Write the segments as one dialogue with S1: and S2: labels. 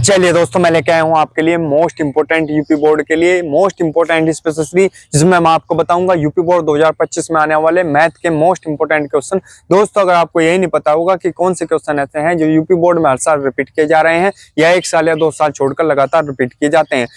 S1: चलिए दोस्तों, मैं लेके आया हूँ आपके लिए मोस्ट इंपोर्टेंट यूपी बोर्ड के लिए मोस्ट इंपोर्टेंट स्पेशली, जिसमें मैं आपको बताऊंगा यूपी बोर्ड 2025 में आने वाले मैथ के मोस्ट इंपोर्टेंट क्वेश्चन। दोस्तों, अगर आपको यही नहीं पता होगा कि कौन से क्वेश्चन ऐसे हैं जो यूपी बोर्ड में हर साल रिपीट किए जा रहे हैं या 1 साल या 2 साल छोड़कर लगातार रिपीट किए जाते हैं,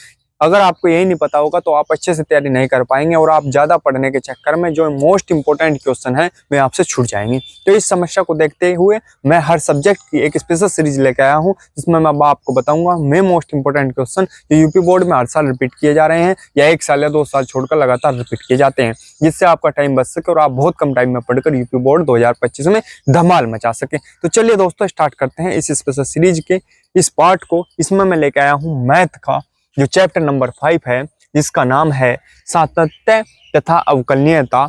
S1: अगर आपको यही नहीं पता होगा तो आप अच्छे से तैयारी नहीं कर पाएंगे और आप ज्यादा पढ़ने के चक्कर में जो मोस्ट इंपोर्टेंट क्वेश्चन है वे आपसे छूट जाएंगे। तो इस समस्या को देखते हुए मैं हर सब्जेक्ट की एक स्पेशल सीरीज लेकर आया हूं, जिसमें मैं आपको बताऊंगा मैं मोस्ट इंपोर्टेंट क्वेश्चन जो यूपी बोर्ड में हर साल रिपीट किए जा रहे हैं या 1 साल या 2 साल छोड़कर लगातार रिपीट किए जाते हैं, जिससे आपका टाइम बच सके और आप बहुत कम टाइम में पढ़कर यूपी बोर्ड 2025 में धमाल मचा सके। तो चलिए दोस्तों, स्टार्ट करते हैं इस स्पेशल सीरीज के इस पार्ट को। इसमें मैं लेकर आया हूँ मैथ का जो चैप्टर नंबर 5 है, जिसका नाम है सातत्य तथा अवकलनीयता।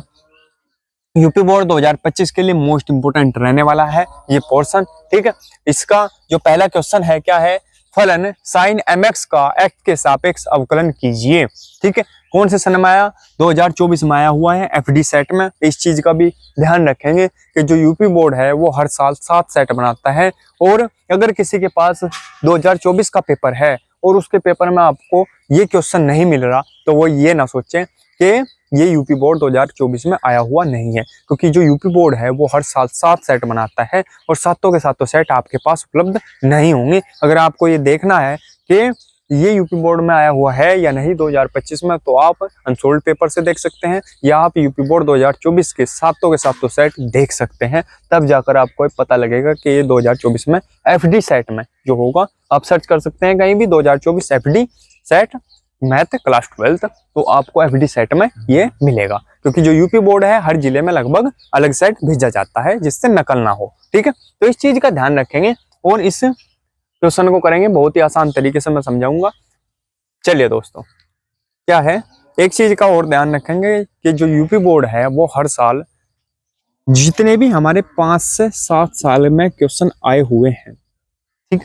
S1: यूपी बोर्ड 2025 के लिए मोस्ट इंपोर्टेंट रहने वाला है ये पोर्शन, ठीक है। इसका जो पहला क्वेश्चन है क्या है, फलन साइन mx का x के सापेक्ष अवकलन कीजिए, ठीक है। कौन से सन में आया, 2024 में आया हुआ है एफडी सेट में। इस चीज का भी ध्यान रखेंगे कि जो यूपी बोर्ड है वो हर साल 7 सेट बनाता है, और अगर किसी के पास 2024 का पेपर है और उसके पेपर में आपको ये क्वेश्चन नहीं मिल रहा तो वो ये ना सोचें कि ये यूपी बोर्ड 2024 में आया हुआ नहीं है, क्योंकि जो यूपी बोर्ड है वो हर साल 7 सेट बनाता है और सातों के सातों सेट आपके पास उपलब्ध नहीं होंगे। अगर आपको ये देखना है कि ये यूपी बोर्ड में आया हुआ है या नहीं 2025 में, तो आप अनसोल्ड पेपर से देख सकते हैं या आप यूपी बोर्ड 2024 के सातों सेट देख सकते हैं। तब जाकर आपको पता लगेगा कि ये 2024 में एफडी सेट में जो होगा, आप सर्च कर सकते हैं कहीं भी 2024 एफडी सेट मैथ क्लास 12, तो आपको एफडी सेट में ये मिलेगा, क्योंकि जो यूपी बोर्ड है हर जिले में लगभग अलग सेट भेजा जाता है जिससे नकल ना हो, ठीक है। तो इस चीज का ध्यान रखेंगे और इस क्वेश्चन को करेंगे बहुत ही आसान तरीके से, मैं समझाऊंगा। चलिए दोस्तों, क्या है, एक चीज का और ध्यान रखेंगे कि जो यूपी बोर्ड है वो हर साल जितने भी हमारे 5 से 7 साल में क्वेश्चन आए हुए हैं, ठीक,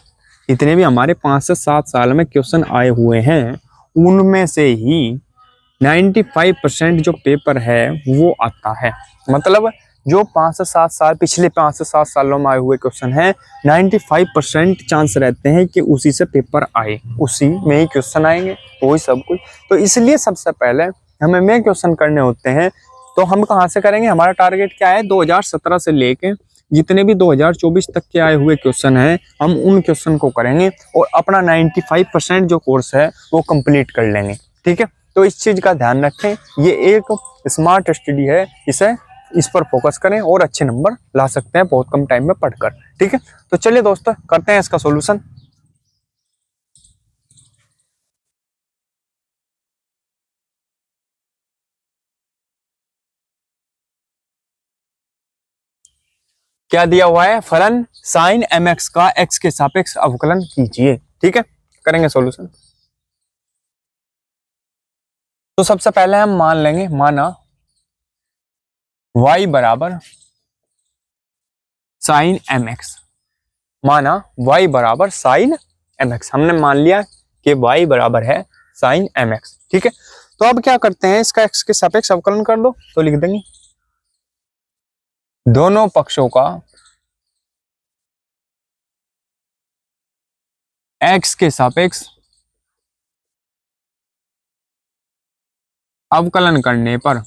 S1: इतने भी हमारे 5 से 7 साल में क्वेश्चन आए हुए हैं, उनमें से ही 95% जो पेपर है वो आता है। मतलब जो 5 से 7 साल पिछले 5 से 7 सालों में आए हुए क्वेश्चन हैं, 95% चांस रहते हैं कि उसी से पेपर आए, उसी में ही क्वेश्चन आएंगे, वही सब कुछ। तो इसलिए सबसे पहले हमें में क्वेश्चन करने होते हैं, तो हम कहाँ से करेंगे, हमारा टारगेट क्या है, 2017 से लेके जितने भी 2024 तक के आए हुए क्वेश्चन हैं, हम उन क्वेश्चन को करेंगे और अपना 95% जो कोर्स है वो कंप्लीट कर लेंगे, ठीक है। तो इस चीज का ध्यान रखें, ये एक स्मार्ट स्टडी है, इस पर फोकस करें और अच्छे नंबर ला सकते हैं बहुत कम टाइम में पढ़कर, ठीक है। तो चलिए दोस्तों, करते हैं इसका सॉल्यूशन। क्या दिया हुआ है, फलन साइन mx का x के सापेक्ष अवकलन कीजिए, ठीक है। करेंगे सॉल्यूशन। तो सबसे पहले हम मान लेंगे, माना y बराबर साइन mx, माना y बराबर साइन mx, हमने मान लिया कि y बराबर है साइन mx, ठीक है। तो अब क्या करते हैं, इसका x के सापेक्ष अवकलन कर दो, तो लिख देंगे दोनों पक्षों का x के सापेक्ष अवकलन करने पर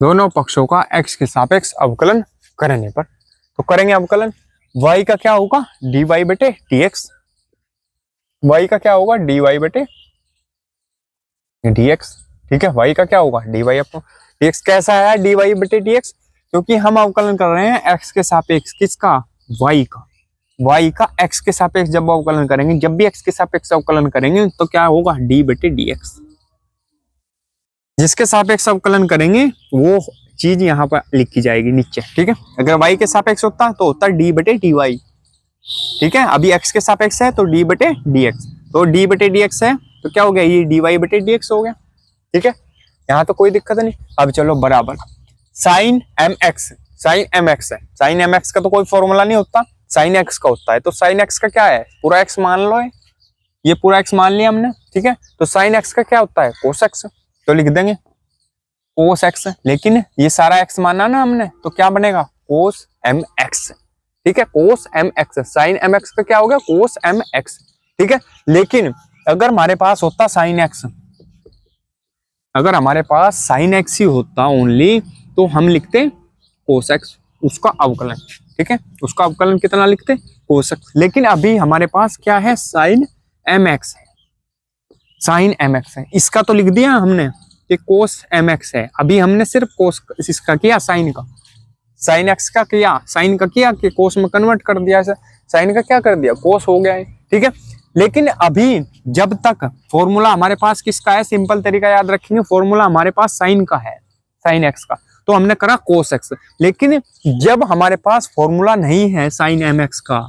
S1: दोनों पक्षों का x के सापेक्ष अवकलन करने पर, तो करेंगे अवकलन। y का क्या होगा, dy बटे dx, y का क्या होगा, dy बटे dx, ठीक है। y का क्या होगा, dy अपॉन dx। कैसा है dy बटे dx, क्योंकि हम अवकलन कर रहे हैं x के सापेक्ष, किसका, y का। y का x के सापेक्ष जब अवकलन करेंगे, जब भी x के सापेक्ष अवकलन करेंगे तो क्या होगा, d बटे dx। जिसके सापेक्ष अवकलन करेंगे वो चीज यहाँ पर लिखी जाएगी नीचे, ठीक है। अगर y के सापेक्ष होता तो होता d बटे dy, ठीक है। अभी x के सापेक्ष है तो d बटे dx, तो d बटे dx है तो क्या हो गया, ये dy बटे dx हो गया, ठीक है। यहाँ तो कोई दिक्कत नहीं। अब चलो बराबर साइन mx, साइन mx है, साइन mx का तो कोई फॉर्मूला नहीं होता, साइन x का होता है। तो साइन x का क्या है, पूरा x मान लो, ये पूरा x मान लिया हमने, ठीक है। तो साइन x का क्या होता है, कोस x, तो लिख देंगे कोस x, लेकिन ये सारा x माना ना हमने, तो क्या बनेगा कोस एम एक्स, ठीक है, cos M X, sine M X का क्या हो गया कोस एम एक्स, ठीक है। लेकिन अगर हमारे पास होता साइन एक्स, अगर हमारे पास साइन एक्स ही होता ओनली, तो हम लिखते कोस एक्स, उसका अवकलन, ठीक है, उसका अवकलन कितना लिखते कोस एक्स। लेकिन अभी हमारे पास क्या है साइन एम एक्स है, साइन एम एक्स है, इसका तो लिख दिया हमने कि कोस एम एक्स है। अभी हमने सिर्फ कोस इसका किया, साइन का, साइन एक्स का किया, साइन का किया कि कोस में कन्वर्ट कर दिया, साइन का क्या कर दिया कोस हो गया है, ठीक है। लेकिन अभी जब तक फॉर्मूला हमारे पास किसका है, सिंपल तरीका याद रखेंगे, फॉर्मूला हमारे पास साइन का है, साइन एक्स का, तो हमने करा कोस एक्स। लेकिन जब हमारे पास फॉर्मूला नहीं है साइन एम एक्स का,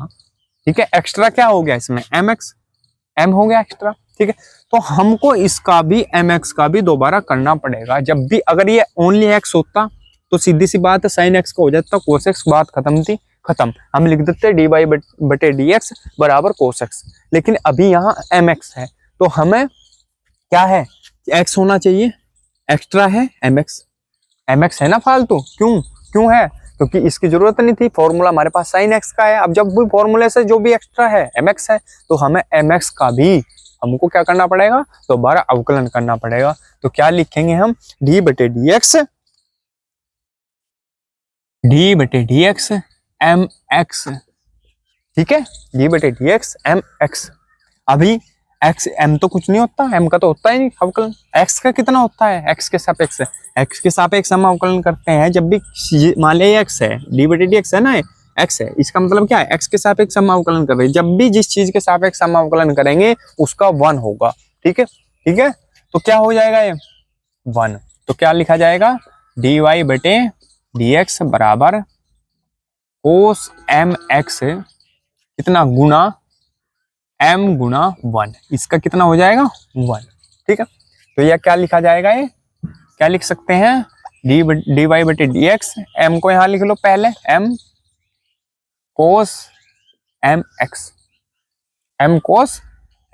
S1: ठीक है, एक्स्ट्रा क्या हो गया इसमें एम एक्स, एम हो गया एक्स्ट्रा, ठीक है, तो हमको इसका भी एम एक्स का भी दोबारा करना पड़ेगा। जब भी अगर ये ओनली एक्स होता तो सीधी सी बात है साइन एक्स का हो जाता कोस एक्स, बात खत्म थी, खत्म, हम लिख देते डी वाई बटे डी एक्स बराबर कोस एक्स। लेकिन अभी यहाँ एम एक्स है तो हमें क्या है एक्स होना चाहिए, एक्स्ट्रा है एम एक्स, एम एक्स है ना फालतू, क्यों है, क्योंकि इसकी जरूरत नहीं थी, फॉर्मूला हमारे पास साइन एक्स का है। अब जब भी फॉर्मूले से जो भी एक्स्ट्रा है एम एक्स है, तो हमें एम एक्स का भी हमको क्या करना पड़ेगा, दोबारा अवकलन करना पड़ेगा। तो क्या लिखेंगे हम, डी बटे डी एक्स, डी बटे डी एक्स एम एक्स, ठीक है, डी बटे डी एक्स एम एक्स। अभी एक्स एम तो कुछ नहीं होता, एम का तो होता ही नहीं अवकलन, एक्स का कितना होता है एक्स के सापेक्ष, एक्स के सापेक्ष हम अवकलन करते हैं जब भी मान लिया एक्स है, डी बटे डी एक्स है ना, एक्स है, इसका मतलब क्या है एक्स के सापेक्ष हम अवकलन कर रहे हैं, जब भी जिस चीज के सापेक्ष हम अवकलन करेंगे उसका 1 होगा, ठीक है, ठीक है, तो क्या हो जाएगा ये 1, तो क्या लिखा जाएगा डी वाई बटे डी एक्स बराबर कोस एम एक्स कितना गुना m गुना 1, इसका कितना हो जाएगा 1, ठीक है। तो यह क्या लिखा जाएगा, ये क्या लिख सकते हैं डी वाई बटे डी एक्स, एम को यहां लिख लो पहले m कोस एम एक्स, m कोस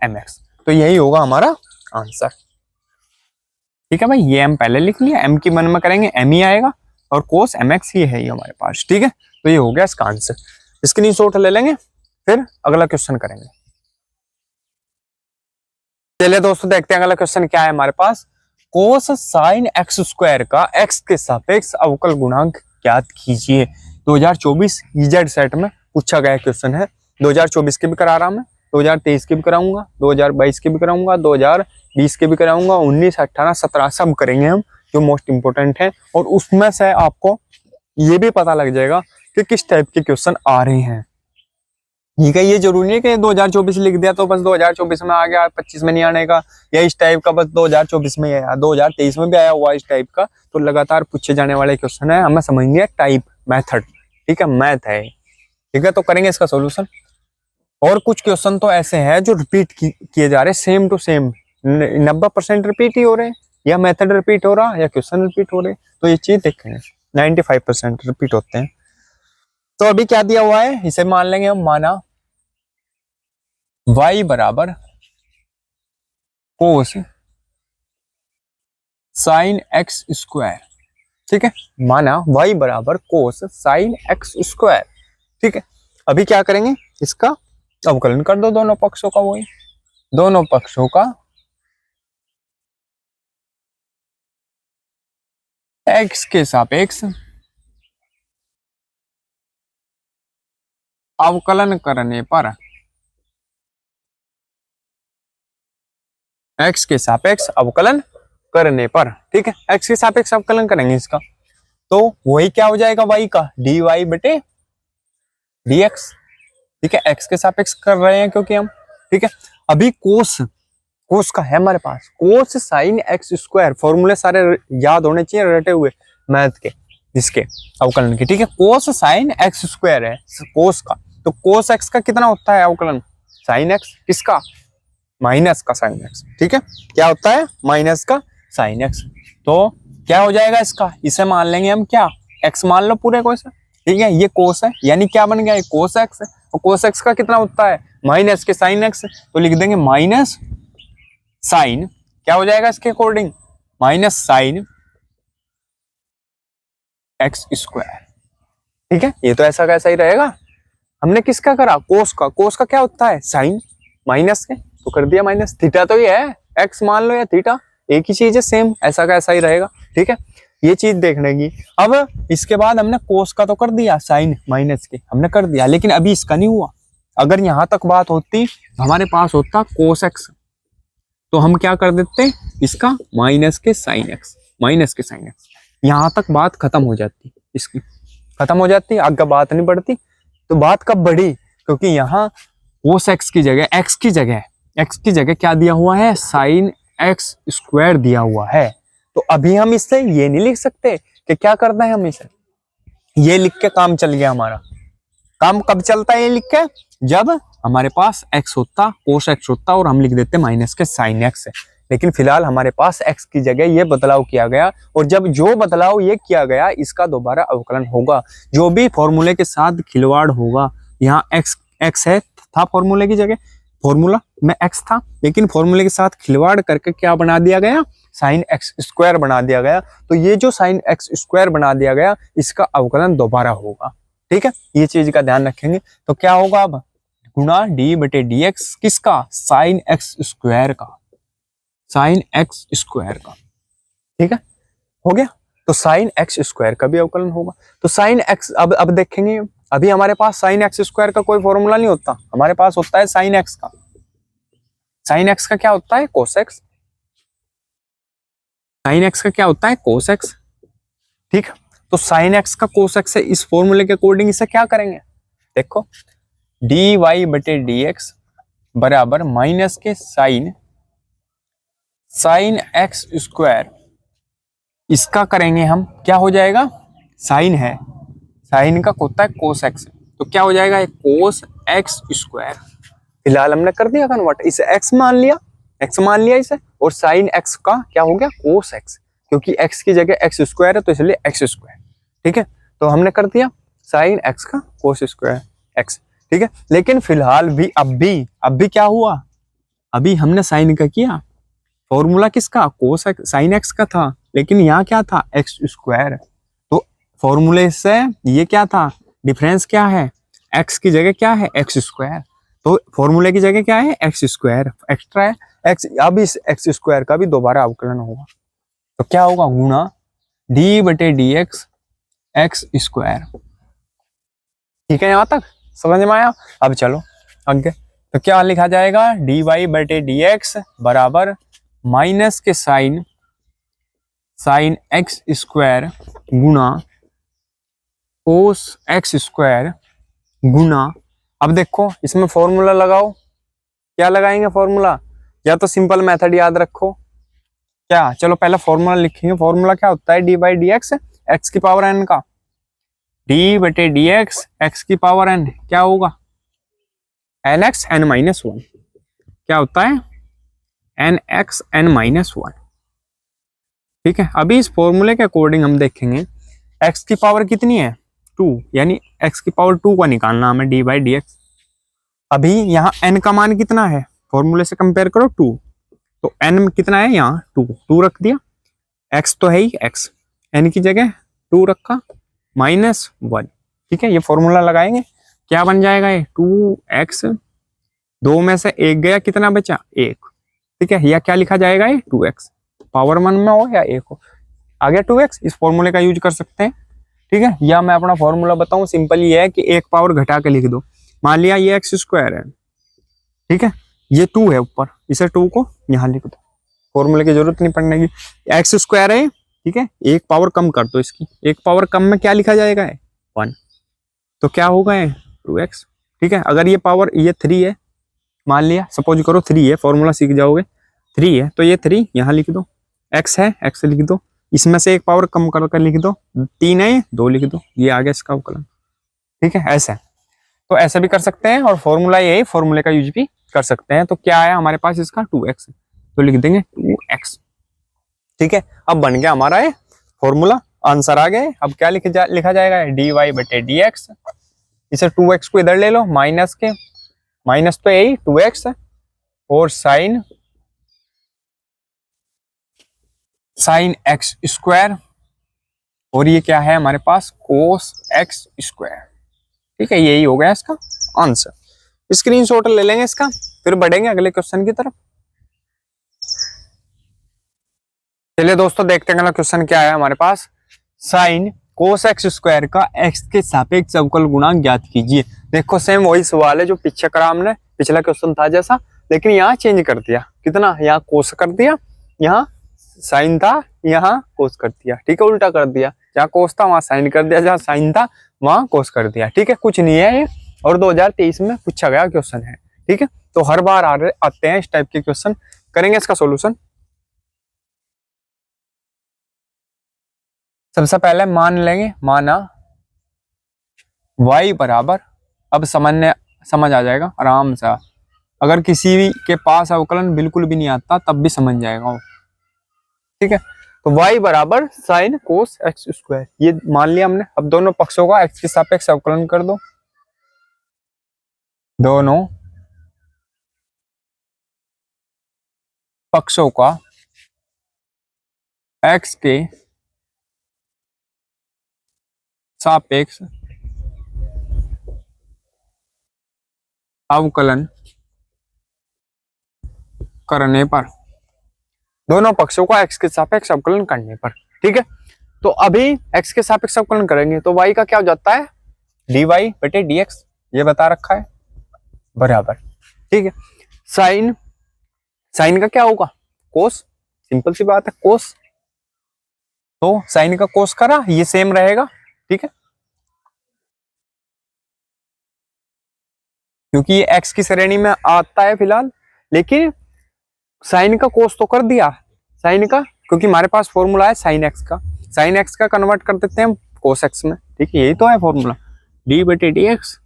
S1: एम एक्स, तो यही होगा हमारा आंसर, ठीक है भाई। ये m पहले लिख लिया, m की मन में करेंगे m ही आएगा और कोस एम एक्स ही है ये हमारे पास, ठीक है। तो ये हो गया इसका आंसर, स्क्रीनशॉट ले लेंगे, फिर अगला क्वेश्चन करेंगे। चलिए दोस्तों देखते हैं अगला क्वेश्चन क्या है हमारे पास, कोस साइन एक्स स्क्वायर का एक्स के सापेक्ष अवकल गुणांक ज्ञात कीजिए। 2024 ईजेड सेट में पूछा गया क्वेश्चन है, 2024 के भी करा रहा मैं, 2023 के भी कराऊंगा, 2022 के भी कराऊंगा, 2020 के भी कराऊंगा, 19, 18, 17 सब करेंगे हम, जो मोस्ट इंपोर्टेंट है। और उसमें से आपको ये भी पता लग जाएगा कि किस टाइप के क्वेश्चन आ रहे हैं, ठीक है। ये जरूरी नहीं है कि 2024 लिख दिया तो बस 2024 में आ गया, 25 में नहीं आने का, या इस टाइप का बस 2024 में आया, 2023 में भी आया हुआ इस टाइप का, तो लगातार पूछे जाने वाले क्वेश्चन है, हमें समझनी है टाइप मेथड, ठीक है, मैथ है, ठीक है। तो करेंगे इसका सॉल्यूशन। और कुछ क्वेश्चन तो ऐसे हैं जो रिपीट किए जा रहे हैं, सेम टू सेम 90% रिपीट ही हो रहे हैं, या मेथड रिपीट हो रहा है या क्वेश्चन रिपीट हो रहे, तो ये चीज देखेंगे 95% रिपीट होते हैं। तो अभी क्या दिया हुआ है, इसे मान लेंगे हम, माना y बराबर कोस साइन एक्स स्क्वायर, ठीक है, माना y बराबर कोस साइन एक्स स्क्वायर, ठीक है। अभी क्या करेंगे, इसका अवकलन कर दो दोनों पक्षों का, वही दोनों पक्षों का x के सापेक्ष अवकलन करने पर, x के सापेक्ष अवकलन करने पर, ठीक है, x के सापेक्ष अवकलन करेंगे इसका, तो वही क्या हो जाएगा y का dy बटे dx, ठीक है, x के सापेक्ष कर रहे हैं क्योंकि हम, ठीक है। अभी कोस का है हमारे पास, कोस साइन एक्स स्क्वायर, फॉर्मूले सारे याद होने चाहिए रटे हुए मैथ के, इसके अवकलन के, ठीक है। कोस साइन एक्स स्क्वायर है कोस का, तो कोस एक्स का कितना होता है अवकलन, साइन एक्स, किसका माइनस का साइन एक्स, ठीक है, क्या होता है माइनस का साइन एक्स। तो क्या हो जाएगा इसका, इसे मान लेंगे हम क्या, एक्स मान लो पूरे को इसे, ठीक है, ये कोस है, यानी क्या बन गया, ये कोस एक्स है, और कोस एक्स का कितना होता है माइनस के साइन एक्स, तो लिख देंगे माइनस साइन, क्या हो जाएगा इसके according, minus sign x square, ठीक है, ये तो ऐसा कैसा ही रहेगा। हमने किसका करा, कोस का। कोस का क्या होता है, साइन माइनस के, तो कर दिया माइनस। थीटा तो ये है, एक्स मान लो या थीटा, एक ही चीज है, सेम, ऐसा का ऐसा ही रहेगा। ठीक है, ये चीज देखने की। अब इसके बाद हमने कोस का तो कर दिया, साइन माइनस के हमने कर दिया, लेकिन अभी इसका नहीं हुआ। अगर यहां तक बात होती, हमारे पास होता कोस एक्स, तो हम क्या कर देते, इसका माइनस के साइन एक्स, माइनस के साइन एक्स, यहां तक बात खत्म हो जाती, इसकी खत्म हो जाती, आगे बात नहीं बढ़ती। तो बात कब बढ़ी, क्योंकि यहाँ कोस एक्स की जगह, एक्स की जगह क्या दिया हुआ है, साइन एक्स स्क्वायर दिया हुआ है। तो अभी हम इससे ये नहीं लिख सकते कि क्या करना है, हम इसे ये लिख के काम चल गया हमारा। काम कब चलता है ये लिख के, जब हमारे पास एक्स होता, कोस एक्स होता, और हम लिख देते माइनस के साइन एक्स है। लेकिन फिलहाल हमारे पास एक्स की जगह ये बदलाव किया गया, और जब जो बदलाव ये किया गया, इसका दोबारा अवकलन होगा। जो भी फॉर्मूले के साथ खिलवाड़ होगा, यहाँ एक्स है था फॉर्मूले की जगह, फॉर्मूला में एक्स था, लेकिन फॉर्मूले के साथ खिलवाड़ करके क्या बना दिया गया, साइन एक्स स्क्वायर बना दिया गया। तो ये जो साइन एक्स स्क्वायर बना दिया गया, इसका अवकलन दोबारा होगा। ठीक है, ये चीज का ध्यान रखेंगे। तो क्या होगा अब, गुणा डी बटे डी एक्स, किसका, साइन एक्स स्क्वायर का, साइन एक्स स्क्वायर का। ठीक है, हो गया। तो साइन एक्स स्क्वायर का भी अवकलन होगा। तो साइन एक्स, अब देखेंगे, अभी हमारे पास साइन एक्स स्क्वायर का कोई फॉर्मूला नहीं होता, हमारे पास होता है साइन एक्स का। साइन एक्स का क्या होता है, कोस एक्स। साइन एक्स का क्या होता है, कोस एक्स। ठीक, तो साइन एक्स का कोस एक्स है, इस फॉर्मूले के अकॉर्डिंग इसे क्या करेंगे, देखो, डी वाई बटे डी एक्स बराबर माइनस के साइन एक्स स्क्वायर, इसका करेंगे हम, क्या हो जाएगा, साइन है, साइन का होता है कोस एक्स, तो क्या हो जाएगा, कोस एक्स स्क्वायर। फिलहाल हमने कर दिया कन्वर्ट, इसे एक्स मान लिया, इसे, और साइन एक्स का क्या हो गया, कोस एक्स, क्योंकि एक्स की जगह एक्स स्क्वायर है, तो इसलिए एक्स स्क्वायर। ठीक है, तो हमने कर दिया साइन एक्स का कोस स्क्वायर एक्स। ठीक है, लेकिन फिलहाल भी अब भी क्या हुआ, अभी हमने साइन का किया, फॉर्मूला किसका, कोस एक्स, साइन एक्स का था, लेकिन यहाँ क्या था, एक्स स्क्वायर। तो फॉर्मूले से ये क्या था, डिफरेंस क्या है, एक्स की जगह क्या है, एक्स स्क्वायर, तो फॉर्मूले की जगह क्या है, एक्स स्क्वायर एक्स्ट्रा है, एक्स। अब इस एक्स स्क्वायर का भी दोबारा अवकलन होगा, तो क्या होगा, गुणा डी बटे डी एक्स एक्स स्क्वायर। ठीक है, यहां तक समझ में आया। अब चलो आगे, तो क्या लिखा जाएगा, डी वाई बटे डी एक्स बराबर माइनस के साइन एक्स स्क्वायर गुणा कोस एक्स स्क्वायर गुणा, अब देखो इसमें फॉर्मूला लगाओ, क्या लगाएंगे फॉर्मूला, या तो सिंपल मेथड याद रखो, क्या, चलो पहले फॉर्मूला लिखेंगे। फॉर्मूला क्या होता है, d by d x, x की पावर एन का, डी बटे डी एक्स एक्स की पावर एन, क्या होगा, n x n minus one, क्या होता है, n x n minus one. ठीक है, अभी इस फॉर्मूले के अकॉर्डिंग हम देखेंगे, एक्स की पावर कितनी है, 2, यानी एक्स की पावर 2 का निकालना हमें, डी बाई डी एक्स। अभी यहाँ एन का मान कितना है, फॉर्मूले से कंपेयर करो 2, तो एन कितना है, यहाँ 2 रख दिया, एक्स तो है ही एक्स, एन की जगह 2 रखा, -1। ठीक है, ये फॉर्मूला लगाएंगे, क्या बन जाएगा, ये 2x, 2 में से 1 गया, कितना बचा, 1। ठीक है, या क्या लिखा जाएगा, ये 2x, पावर 1 में हो या 1 हो, आ गया 2x। इस फॉर्मूले का यूज कर सकते हैं। ठीक है, या मैं अपना फॉर्मूला बताऊं, सिंपल ये है कि एक पावर घटा के लिख दो, मान लिया ये एक्स स्क्वायर है, ठीक है, ये 2 है ऊपर, इसे 2 को यहाँ लिख दो, फॉर्मूले की जरूरत नहीं पड़ने की, एक्स स्क्वायर है। ठीक है, एक पावर कम कर दो इसकी, एक पावर कम में क्या लिखा जाएगा, 1, तो क्या होगा, 2x। ठीक है, अगर ये पावर, ये 3 है, मान लिया, सपोज करो 3 है, फॉर्मूला सीख जाओगे, 3 है, तो ये 3 यहाँ लिख दो, x है, x लिख दो, इसमें से एक पावर कम करके लिख दो, 3 है, 2 लिख दो, ये आ गया इसका अवकलन। ठीक है, ऐसा, तो ऐसा भी कर सकते हैं, और फॉर्मूला यही, फॉर्मूले का यूज भी कर सकते हैं। तो क्या आया हमारे पास, इसका 2x, तो लिख देंगे 2x। ठीक है, अब बन गया हमारा ये फॉर्मूला, आंसर आ गए। अब क्या लिखा जाएगा, डी वाई बटे डी एक्स, इसे 2x को इधर ले लो, माइनस के, माइनस तो यही 2x, और साइन एक्स स्क्वायर और ये क्या है हमारे पास कोस एक्स स्क्वायर। ठीक है, यही हो गया इसका आंसर। स्क्रीनशॉट ले लेंगे इसका, फिर बढ़ेंगे अगले क्वेश्चन की तरफ। चलिए दोस्तों देखते हैं अगला क्वेश्चन क्या है हमारे पास। साइन कोस एक्स स्क्वायर का एक्स के सापेक्ष अवकल गुणांक ज्ञात कीजिए। देखो सेम वही सवाल है जो पीछे करा हमने, पिछला क्वेश्चन था जैसा, लेकिन यहाँ चेंज कर दिया। कितना, यहाँ कोस कर दिया, यहाँ साइन था, यहाँ कोस कर दिया। ठीक है, उल्टा कर दिया, जहाँ कोस था वहां साइन कर दिया, जहाँ साइन था वहां कोस कर दिया। ठीक है, कुछ नहीं है ये, और 2023 में पूछा गया क्वेश्चन है। ठीक है, तो हर बार आते हैं इस टाइप के क्वेश्चन। करेंगे इसका सोल्यूशन। सबसे पहले मान लेंगे, माना y बराबर, अब समझ आ जाएगा आराम से। अगर किसी भी के पास अवकलन बिल्कुल भी नहीं आता तब भी समझ जाएगा वो। ठीक है, तो y बराबर साइन कोस एक्स स्क्वायर, ये मान लिया हमने। अब दोनों पक्षों का x के सापेक्ष अवकलन कर दो। दोनों पक्षों का x के सापेक्ष अवकलन करने पर, दोनों पक्षों का x के सापेक्ष अवकलन करने पर। ठीक है, तो अभी x के सापेक्ष अवकलन करेंगे तो y का क्या हो जाता है, dy बटे dx, ये बता रखा है बराबर। ठीक है, साइन का क्या होगा, कोस, सिंपल सी बात है कोस, तो साइन का कोस करा, ये सेम रहेगा। ठीक है, क्योंकि ये x की श्रेणी में आता है फिलहाल, लेकिन साइन का कोस तो कर दिया, साइन का, क्योंकि हमारे पास फॉर्मूला है साइन एक्स का, साइन एक्स का कन्वर्ट कर देते हैं हम कोस एक्स में। ठीक है, यही तो है फॉर्मूला, डी बटे डी एक्स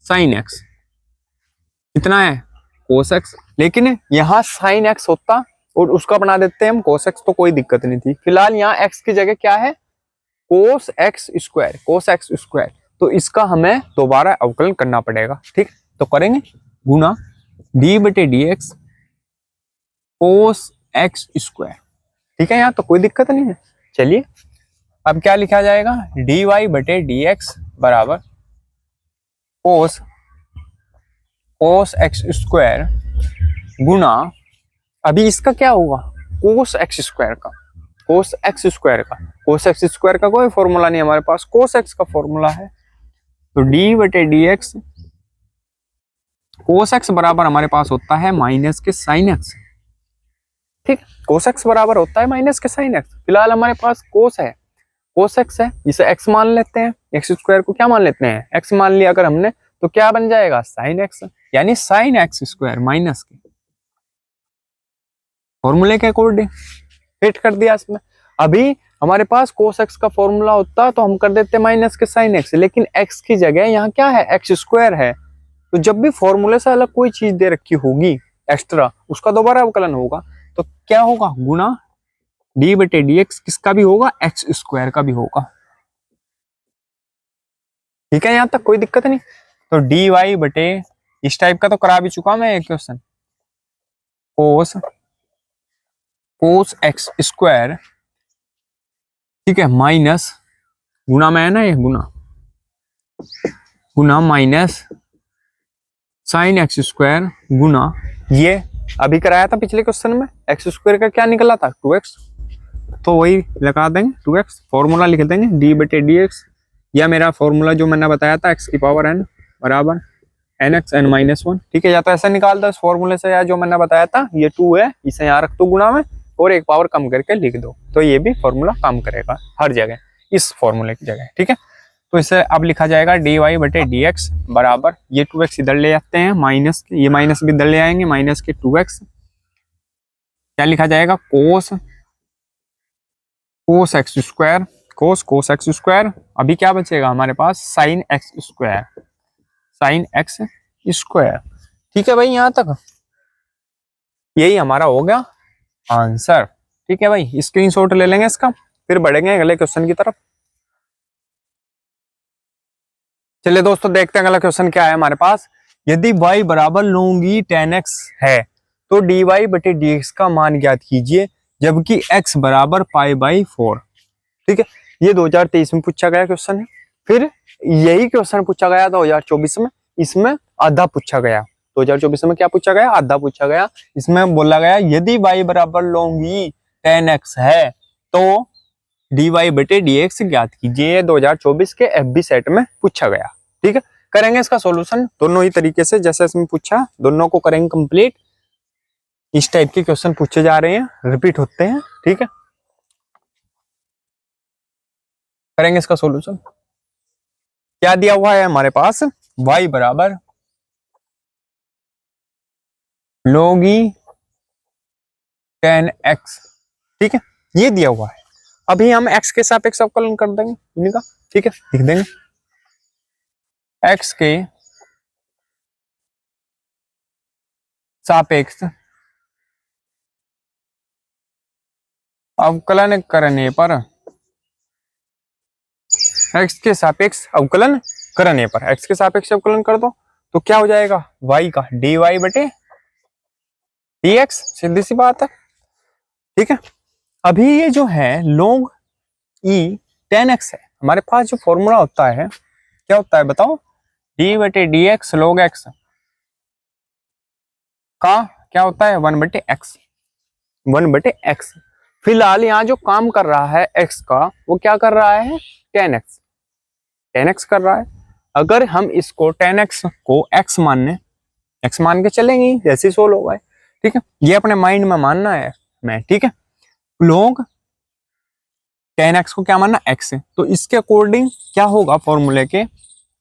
S1: साइन एक्स, कितना है कोस एक्स, लेकिन यहाँ साइन एक्स होता और उसका बना देते हैं हम कोस एक्स, तो कोई दिक्कत नहीं थी। फिलहाल यहाँ एक्स की जगह क्या है, कोस x square, cos x square, तो इसका हमें दोबारा अवकलन करना पड़ेगा। ठीक, तो करेंगे गुना डी बटे डी एक्स कोस एक्स स्क्वायर। ठीक है, यहाँ तो कोई दिक्कत नहीं है। चलिए अब क्या लिखा जाएगा, डी वाई बटे डी एक्स बराबर कोस एक्स स्क्वायर गुना, अभी इसका क्या होगा, कोस एक्स स्क्वायर का, कोस एक्स स्क्वायर का, कोस एक्स स्क्वायर का कोई फॉर्मूला नहीं हमारे पास, कोस एक्स का फॉर्मूला है। तो डी बटे डी एक्स कोस एक्स बराबर हमारे पास होता है माइनस के साइन एक्स। ठीक, कोस एक्स बराबर होता है माइनस के साइन एक्स। फिलहाल हमारे पास कोस है, कोस एक्स है, इसे एक्स मान लेते हैं, एक्स स्क्वायर को क्या मान लेते हैं, एक्स मान लिया अगर हमने, तो क्या बन जाएगा साइन एक्स, यानी साइन एक्स स्क्वायर माइनस के फॉर्मूले के अकॉर्डिंग फिट कर दिया इसमें। अभी हमारे पास कोस एक्स का फॉर्मूला होता तो हम कर देते माइनस के साइन एक्स, लेकिन एक्स की जगह यहाँ क्या है, एक्स स्क्वायर है, तो जब भी फॉर्मूले से अलग कोई चीज दे रखी होगी एक्स्ट्रा, उसका दोबारा अवकलन होगा, तो क्या होगा, गुना डी बटे डी एक्स, किसका भी होगा, एक्स स्क्वायर का भी होगा। ठीक है, यहां तक कोई दिक्कत नहीं। तो डी वाई बटे, इस टाइप का तो करा भी चुका मैं एक क्वेश्चन, कोस एक्स स्क्वायर, ठीक है, माइनस गुना में है ना, ये गुना माइनस साइन एक्स स्क्वायर गुना, ये अभी कराया था पिछले क्वेश्चन में, एक्स स्क्वायर का क्या निकला था 2x, तो वही लगा देंगे 2x, फॉर्मूला लिख देंगे डी बटे डी एक्स, या मेरा फॉर्मूला जो मैंने बताया था x की पावर n बराबर nx n माइनस 1। ठीक है, या तो ऐसा निकाल दो इस फॉर्मूले से, या जो मैंने बताया था ये 2 है, इसे यहाँ रख दो गुना में और एक पावर कम करके लिख दो, तो ये भी फॉर्मूला काम करेगा हर जगह इस फॉर्मूले की जगह। ठीक है, तो इसे अब लिखा जाएगा डी वाई बटे डी एक्स बराबर, ये 2x इधर ले जाते हैं, माइनस के, ये माइनस भी इधर ले आएंगे, माइनस के 2x, क्या लिखा जाएगा, cos x square, cos x square, अभी क्या बचेगा हमारे पास, sine x square, sine x square. ठीक है भाई, यहां तक यही हमारा हो गया आंसर। ठीक है भाई, स्क्रीनशॉट ले लेंगे इसका, फिर बढ़ेंगे अगले क्वेश्चन की तरफ। चलिए दोस्तों देखते हैं अगला क्वेश्चन क्या है हमारे पास। यदि y बराबर लॉन्गी tan x है तो dy बटे dx का मान ज्ञात कीजिए, जबकि x बराबर पाई बाई 4। ठीक है, ये 2023 में पूछा गया क्वेश्चन है। फिर यही क्वेश्चन पूछा गया 2024 में, इसमें आधा पूछा गया। 2024 में क्या पूछा गया, आधा पूछा गया। इसमें बोला गया यदि y बराबर लॉन्गी tan x है तो dy/dx ज्ञात कीजिए। 2024 के FB सेट में पूछा गया। ठीक है, करेंगे इसका सॉल्यूशन दोनों ही तरीके से, जैसे इसमें पूछा दोनों को करेंगे कंप्लीट। इस टाइप के क्वेश्चन पूछे जा रहे हैं, रिपीट होते हैं। ठीक है, करेंगे इसका सॉल्यूशन। क्या दिया हुआ है हमारे पास, y बराबर लॉगी tan x। ठीक है, ये दिया हुआ है। अभी हम x के सापेक्ष अवकलन कर देंगे इनका। ठीक है, लिख देंगे x के सापेक्ष अवकलन करने पर, x के सापेक्ष अवकलन करने पर, x के सापेक्ष अवकलन कर दो तो क्या हो जाएगा, y का dy/dx, सीधी सी बात है। ठीक है, अभी ये जो है log e tan x है, हमारे पास जो फॉर्मूला होता है क्या होता है बताओ, d/dx log x का क्या होता है 1/x, 1/x। फिलहाल यहाँ जो काम कर रहा है x का, वो क्या कर रहा है, tan x कर रहा है। अगर हम इसको tan x को x मान के चलेंगे जैसे सोल्व होगा। ठीक है, ये अपने माइंड में मानना है मैं। ठीक है, log tan x को क्या मानना, x है, तो इसके अकॉर्डिंग क्या होगा फॉर्मूले के,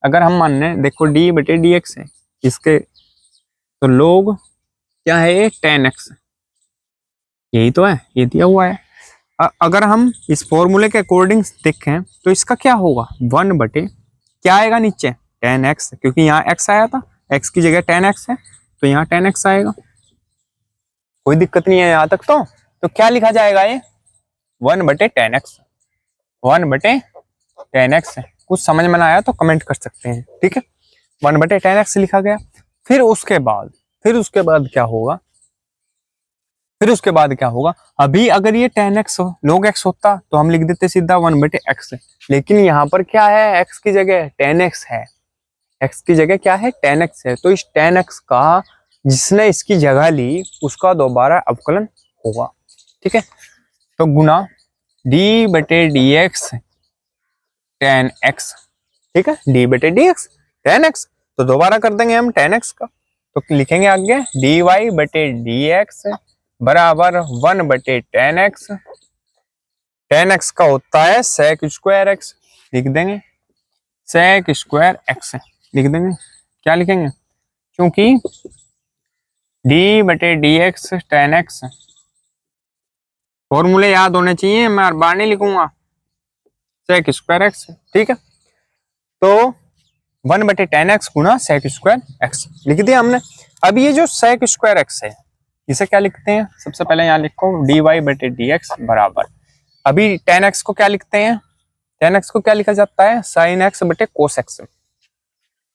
S1: अगर हम मानने देखो d/dx है इसके, तो log क्या है tan x, यही तो है, ये दिया हुआ है। अगर हम इस फॉर्मूले के अकॉर्डिंग देखें तो इसका क्या होगा, 1/ क्या आएगा नीचे tan x, क्योंकि यहाँ x आया था, x की जगह tan x है तो यहाँ tan x आएगा। कोई दिक्कत नहीं है यहाँ तक। तो क्या लिखा जाएगा ये 1/tan x, 1/tan x है। कुछ समझ में ना आया तो कमेंट कर सकते हैं। ठीक है, 1/tan x लिखा गया। फिर उसके बाद क्या होगा, अभी अगर ये tan x log x होता तो हम लिख देते सीधा 1/x, लेकिन यहाँ पर क्या है, x की जगह tan x है, x की जगह क्या है tan x है, तो इस tan x का जिसने इसकी जगह ली उसका दोबारा अवकलन होगा। ठीक है, तो गुना d/dx tan x। ठीक है, d/dx tan x, तो दोबारा कर देंगे हम tan x का, तो लिखेंगे आगे dy/dx बराबर 1/tan x। tan x का होता है sec² x, लिख देंगे sec² x लिख देंगे। क्या लिखेंगे, क्योंकि d/dx tan x फॉर्मूले याद होने चाहिए, मैं हर बार नहीं लिखूंगा, sec² x। ठीक है, तो 1/tan x गुना sec² x लिख दिया हमने। अब ये जो sec² x है इसे क्या लिखते हैं, सबसे पहले यहाँ लिखो dy/dx बराबर, अभी tan x को क्या लिखते हैं, tan x को क्या लिखा जाता है sin x/cos x,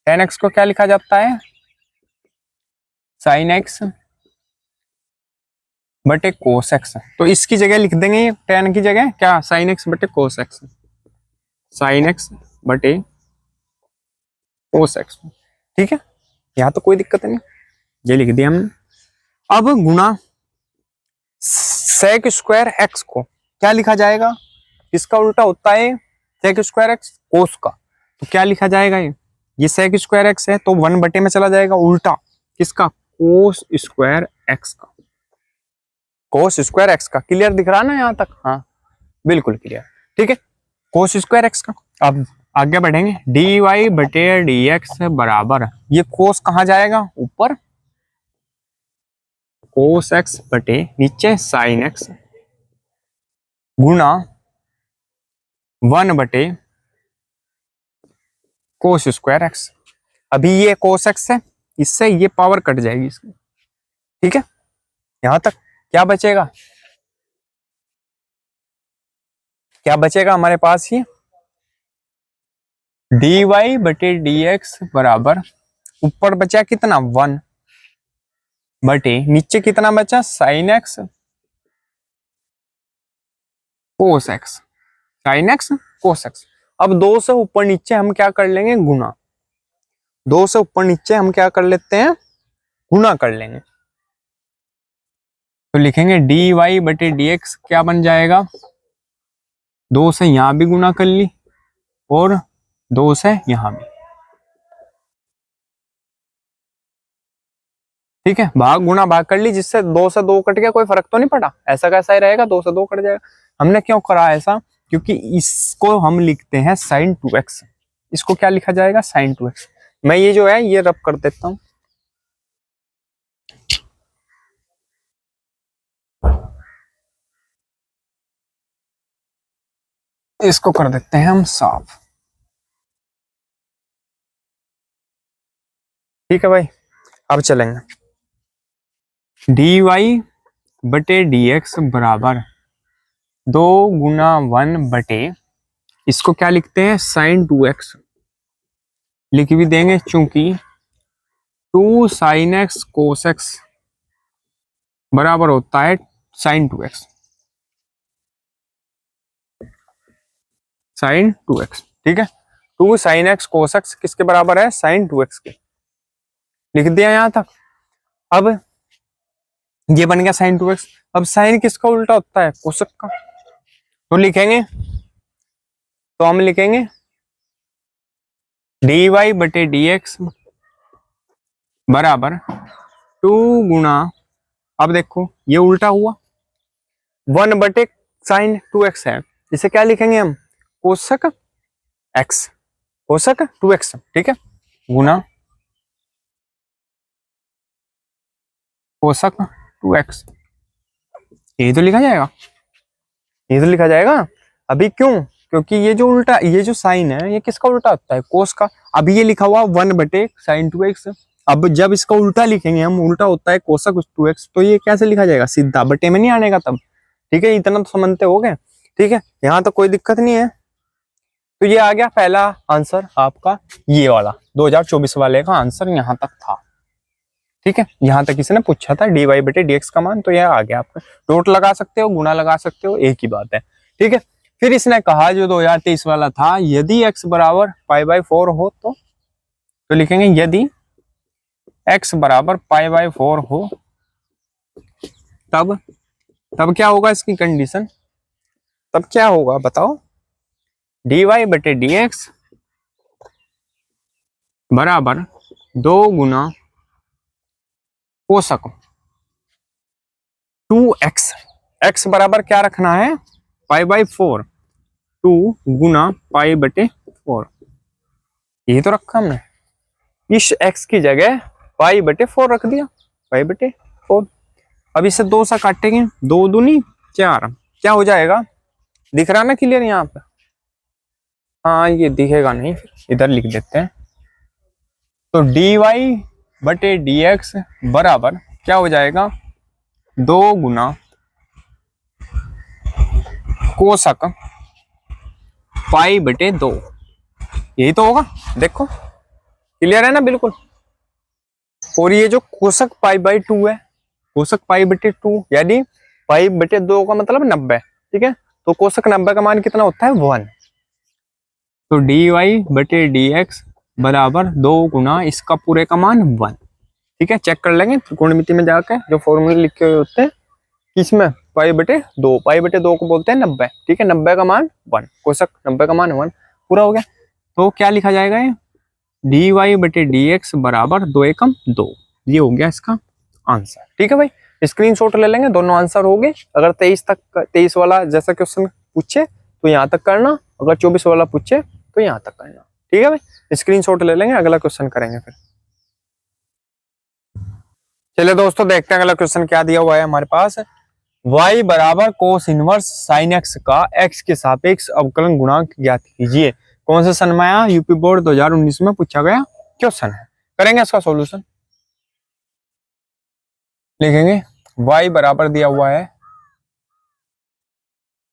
S1: tan x को क्या लिखा जाता है sin x/cos x, तो इसकी जगह लिख देंगे tan की जगह क्या sin x/cos x, sin x/cos x। ठीक है, यहाँ तो कोई दिक्कत नहीं, ये लिख दिया हमने। अब गुना sec² x को क्या लिखा जाएगा, इसका उल्टा होता है sec² x cos का, तो क्या लिखा जाएगा, ये sec² x है तो 1/ में चला जाएगा उल्टा किसका, cos² x का, cos² x का। क्लियर दिख रहा ना यहाँ तक, हाँ बिल्कुल क्लियर। ठीक है, cos² x का। अब आगे बढ़ेंगे, dy/dx बराबर, ये cos कहाँ जाएगा ऊपर, cos x बटे नीचे sin x गुना 1/cos² x। अभी ये cos x है, इससे ये पावर कट जाएगी इसकी। ठीक है, यहां तक क्या बचेगा हमारे पास, ये dy/dx बराबर, ऊपर बचा कितना 1 बटे नीचे कितना बचा sin x cos x। Sine x cos x. अब दो से ऊपर नीचे हम क्या कर लेंगे, गुना। दो से ऊपर नीचे हम क्या कर लेते हैं, गुना कर लेंगे। तो लिखेंगे डी वाई बटे डी एक्स क्या बन जाएगा, दो से यहां भी गुना कर ली और दो से यहां भी, ठीक है। भाग गुना भाग कर ली, जिससे दो से दो कट गया, कोई फर्क तो नहीं पड़ा, ऐसा कैसा ही रहेगा, दो से दो कट जाएगा। हमने क्यों करा ऐसा, क्योंकि इसको हम लिखते हैं साइन 2x, इसको क्या लिखा जाएगा, साइन 2x। मैं ये जो है ये रब कर देता हूं, इसको कर देते हैं हम साफ, ठीक है भाई। अब चलेंगे डी वाई बटे डी एक्स बराबर 2 × 1 बटे, इसको क्या लिखते हैं, साइन 2x लिख भी देंगे, चूंकि 2 साइन एक्स कोस एक्स बराबर होता है साइन 2x, साइन 2x, ठीक है। 2 साइन एक्स कोस एक्स किसके बराबर है, साइन 2x के, लिख दिया यहां तक। अब ये बन गया साइन 2x। अब साइन किसका उल्टा होता है, कोसक का, तो लिखेंगे, तो हम लिखेंगे डी वाई बटे डी एक्स बराबर 2 गुना, अब देखो ये उल्टा हुआ, 1 बटे साइन 2x है, इसे क्या लिखेंगे हम, कोसक x, कोसक 2x, ठीक है, गुना कोसक 2x, ये तो लिखा जाएगा, ये तो लिखा जाएगा। अभी क्यों, क्योंकि ये जो उल्टा, ये जो साइन है ये किसका उल्टा होता है, कोस का। अभी ये लिखा हुआ 1 बटे साइन 2x, अब जब इसका उल्टा लिखेंगे हम, उल्टा होता है कोसक 2x, तो ये कैसे लिखा जाएगा, सीधा, बटे में नहीं आने का तब, ठीक है। इतना तो समझते हो गए, ठीक है, यहाँ तो कोई दिक्कत नहीं है। तो ये आ गया पहला आंसर आपका, ये वाला 2024 वाले का आंसर यहाँ तक था, ठीक है। यहाँ तक इसने पूछा था डी वाई बटे डी एक्स का मान, तो यह आ गया आपका। डॉट लगा सकते हो, गुना लगा सकते हो, एक ही बात है, ठीक है। फिर इसने कहा जो 2023 वाला था, यदि x बराबर π/4 हो तो लिखेंगे यदि x बराबर π/4 हो, तब क्या होगा इसकी कंडीशन, तब क्या होगा बताओ, डी वाई बटे डी एक्स बराबर 2 गुना कोसक 2x, x बराबर क्या रखना है, π/4, 2 गुना π/4, यही तो रखा हमने, इस x की जगह π/4 रख दिया, π/4। अब इसे 2 से काटेंगे, 2 दूनी 4, क्या हो जाएगा, दिख रहा ना क्लियर यहाँ पे, हाँ ये दिखेगा नहीं, फिर इधर लिख देते हैं। तो डी वाई बटे डी एक्स बराबर क्या हो जाएगा, 2 गुना कोसक π/2, यही तो होगा, देखो क्लियर है ना बिल्कुल। और ये जो कोसक π/2 है, कोसक π/2 यानी π/2 का मतलब 90, ठीक है। तो कोसक 90 का मान कितना होता है, 1। तो डी वाई बटे डी एक्स बराबर 2 गुना इसका पूरे का मान 1, ठीक है। चेक कर लेंगे त्रिकोणमिति में जाकर जो फॉर्मूले लिखे हुए होते हैं, किसमें, π/2, π/2 को बोलते हैं 90, ठीक है। 90 का मान 1, कोसक 90 का मान 1, पूरा हो गया। तो क्या लिखा जाएगा, ये डी वाई बटे डी एक्स बराबर 2 एकम 2, ये हो गया इसका आंसर, ठीक है भाई। स्क्रीनशॉट ले लेंगे, दोनों आंसर हो गए। अगर 23 वाला जैसा क्वेश्चन पूछे तो यहाँ तक करना, अगर 24 वाला पूछे तो यहाँ तक करना, ठीक है भाई। स्क्रीनशॉट ले लेंगे, अगला क्वेश्चन करेंगे फिर। चलिए दोस्तों देखते हैं अगला क्वेश्चन क्या दिया हुआ है हमारे पास। y बराबर कोस इनवर्स साइन x का x के सापेक्ष अवकलन गुणांक ज्ञात कीजिए। कौन से सन में आया, यूपी बोर्ड 2019 में पूछा गया क्वेश्चन है। करेंगे इसका सॉल्यूशन, लिखेंगे y बराबर दिया हुआ है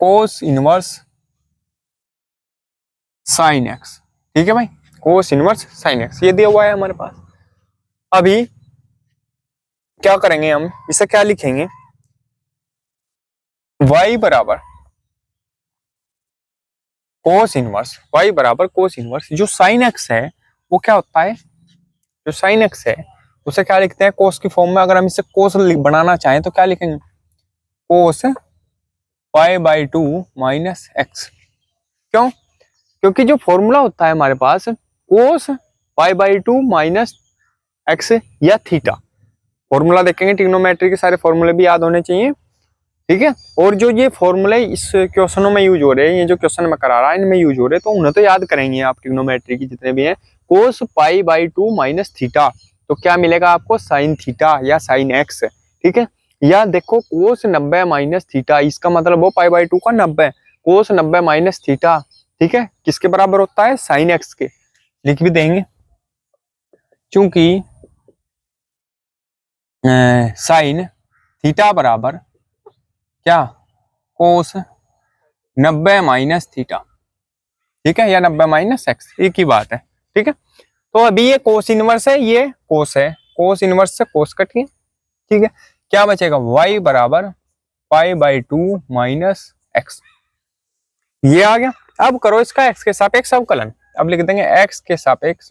S1: कोस इनवर्स साइन x, ठीक है भाई, कोस इनवर्स साइन x ये दिया हुआ है हमारे पास। अभी क्या करेंगे हम, इसे क्या लिखेंगे, y बराबर कोस इनवर्स y बराबर कोस इनवर्स, जो साइन एक्स है वो क्या होता है, जो साइन एक्स है उसे क्या लिखते हैं कोस की फॉर्म में। अगर हम इसे कोस बनाना चाहें तो क्या लिखेंगे, कोस π/2 माइनस एक्स। क्यों, क्योंकि जो फॉर्मूला होता है हमारे पास कोस π/2 माइनस एक्स या थीटा, फॉर्मूला देखेंगे ट्रिग्नोमेट्री के सारे फॉर्मूले भी याद होने चाहिए, ठीक है। और जो ये फॉर्मूले इस क्वेश्चनों में यूज हो रहे हैं, ये जो क्वेश्चन में करा रहा है इनमें यूज हो रहे हैं, तो उन्हें तो याद करेंगे आप ट्रिग्नोमेट्री की जितने भी हैं। कोस π/2 माइनस थीटा, तो क्या मिलेगा आपको, साइन थीटा या साइन एक्स, ठीक है। या देखो कोस 90 माइनस थीटा, इसका मतलब वो π/2 का 90, कोस 90 माइनस थीटा, ठीक है, किसके बराबर होता है, साइन एक्स के। लिख भी देंगे चूंकि साइन थीटा बराबर क्या, कोस 90 माइनस थीटा, ठीक है, या 90 माइनस एक्स, एक ही बात है, ठीक है। तो अभी ये कोस इनवर्स है, ये कोस है, कोस इनवर्स से कोस कट गया, ठीक है। क्या बचेगा, y बराबर π/2 माइनस एक्स, ये आ गया। अब करो इसका x के सापेक्ष अवकलन, अब लिख देंगे x के सापेक्ष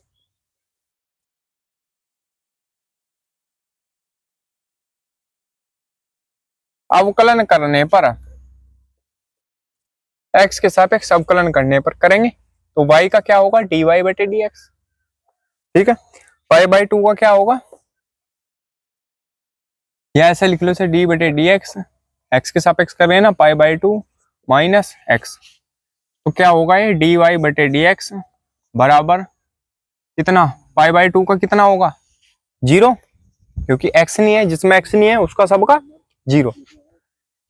S1: अवकलन करने पर, x के सापेक्ष अवकलन करने पर करेंगे तो y का क्या होगा, dy/dx, ठीक है। π/2 का क्या होगा, या ऐसे लिख लो इसे d/dx, x के सापेक्ष कर रहे हैं ना, π/2 माइनस एक्स, तो क्या होगा ये dy/dx बराबर कितना, π/2 का कितना होगा, 0, क्योंकि x नहीं है, जिसमें x नहीं है उसका सबका 0,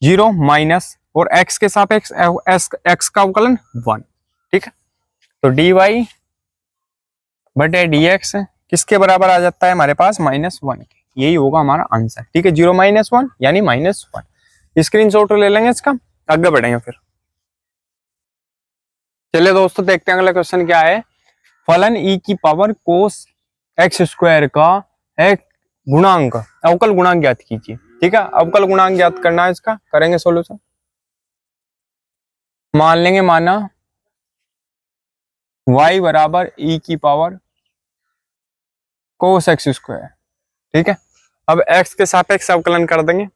S1: 0 माइनस, और x के सापेक्ष x का अवकलन 1, ठीक है। तो dy/dx किसके बराबर आ जाता है हमारे पास, -1 के, यही होगा हमारा आंसर, ठीक है। 0 - 1 यानी -1, स्क्रीनशॉट ले लेंगे इसका, आगे बढ़ेंगे फिर। चलिए दोस्तों देखते हैं अगला क्वेश्चन क्या है। फलन e की पावर कोस x² का एक गुणांक, अवकल गुणांक ज्ञात कीजिए, ठीक है। अवकल गुणांक ज्ञात करना है इसका, करेंगे सोल्यूशन। मान लेंगे, माना y बराबर e की पावर कोस x², ठीक है। अब x के सापेक्ष अवकलन कर देंगे,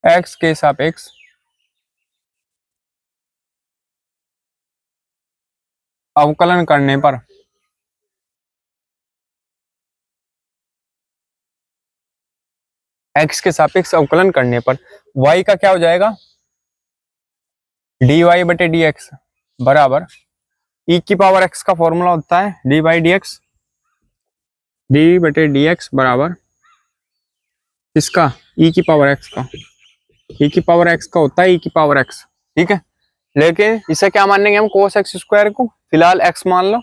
S1: x के सापेक्ष अवकलन करने पर x के सापेक्ष अवकलन करने पर y का क्या हो जाएगा, dy/dx बराबर e की पावर x का फॉर्मूला होता है dy/dx, d/dx बराबर इसका e की पावर x का, e की पावर x का होता है e की पावर x, ठीक है। लेकिन इसे क्या मानेंगे हम, कोस x² को, फिलहाल x मान लो,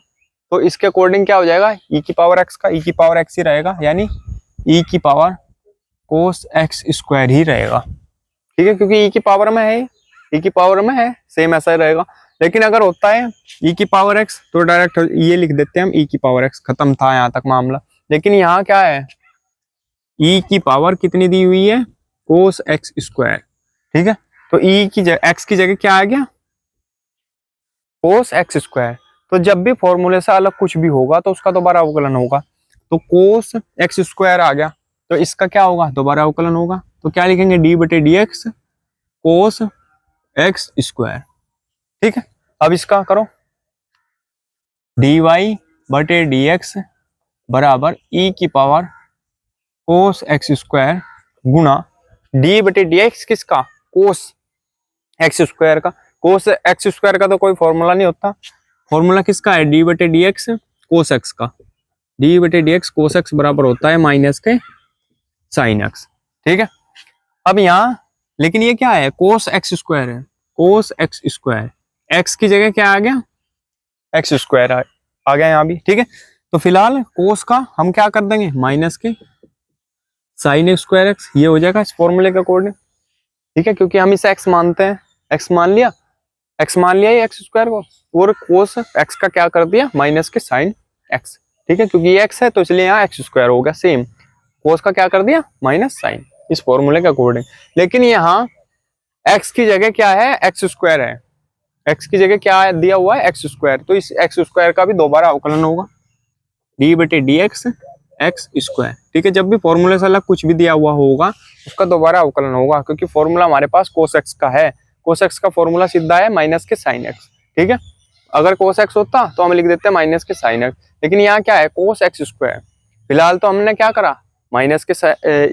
S1: तो इसके अकॉर्डिंग क्या हो जाएगा, e की पावर x का e की पावर x ही रहेगा, यानी e की पावर कोस x² ही रहेगा, ठीक है, क्योंकि e की पावर में है, e की पावर में है, सेम ऐसा ही रहेगा। लेकिन अगर होता है e की पावर x तो डायरेक्ट ये लिख देते हैं हम, e की पावर x, खत्म था यहाँ तक मामला। लेकिन यहाँ क्या है, e की पावर कितनी दी हुई है, कोस x², ठीक है। तो e की जगह x की जगह क्या आ गया, कोस x²। तो जब भी फॉर्मूले से अलग कुछ भी होगा तो उसका दोबारा अवकलन होगा, तो कोस x² आ गया, तो इसका क्या होगा, दोबारा अवकलन होगा। तो क्या लिखेंगे, d/dx कोस x², ठीक है। अब इसका करो, dy/dx बराबर e की पावर कोस x² गुणा d/dx किसका, कोस x² का, कोस x² का तो कोई फॉर्मूला नहीं होता, फॉर्मूला किसका है, d/dx कोस x का, d/dx कोस x बराबर होता है माइनस के साइन x, ठीक है। अब यहाँ लेकिन ये क्या है, कोस x² है, कोस x², x की जगह क्या आ गया, x² आ गया यहाँ भी, ठीक है। तो फिलहाल कोस का हम क्या कर देंगे, माइनस के साइन x², ये हो जाएगा इस फॉर्मूले के अकॉर्डिंग, ठीक है, क्योंकि हम इसे x मानते हैं, x मान लिया ये x² को, और कोस x का क्या कर दिया, माइनस के साइन x, ठीक है, क्योंकि ये x है तो इसलिए यहाँ x² हो गया, सेम कोस का क्या कर दिया, माइनस साइन, इस फॉर्मूले के अकॉर्डिंग। लेकिन यहाँ x की जगह क्या है, x² है, एक्स की जगह क्या दिया हुआ है, एक्स स्क्वायर, तो इस एक्स स्क्वायर का भी दोबारा अवकलन होगा, डी बटे डी एक्स एक्स स्क्वायर। ठीक है, जब भी फॉर्मूले से अलग कुछ भी दिया हुआ होगा उसका दोबारा अवकलन होगा, क्योंकि फॉर्मूला हमारे पास कोस एक्स का है, कोस एक्स का फॉर्मूला सीधा है माइनस के साइन एक्स। ठीक है, अगर कोस एक्स होता तो हम लिख देते हैं माइनस के साइन एक्स, लेकिन यहाँ क्या है, कोस एक्स स्क्वायर। फिलहाल तो हमने क्या करा, माइनस के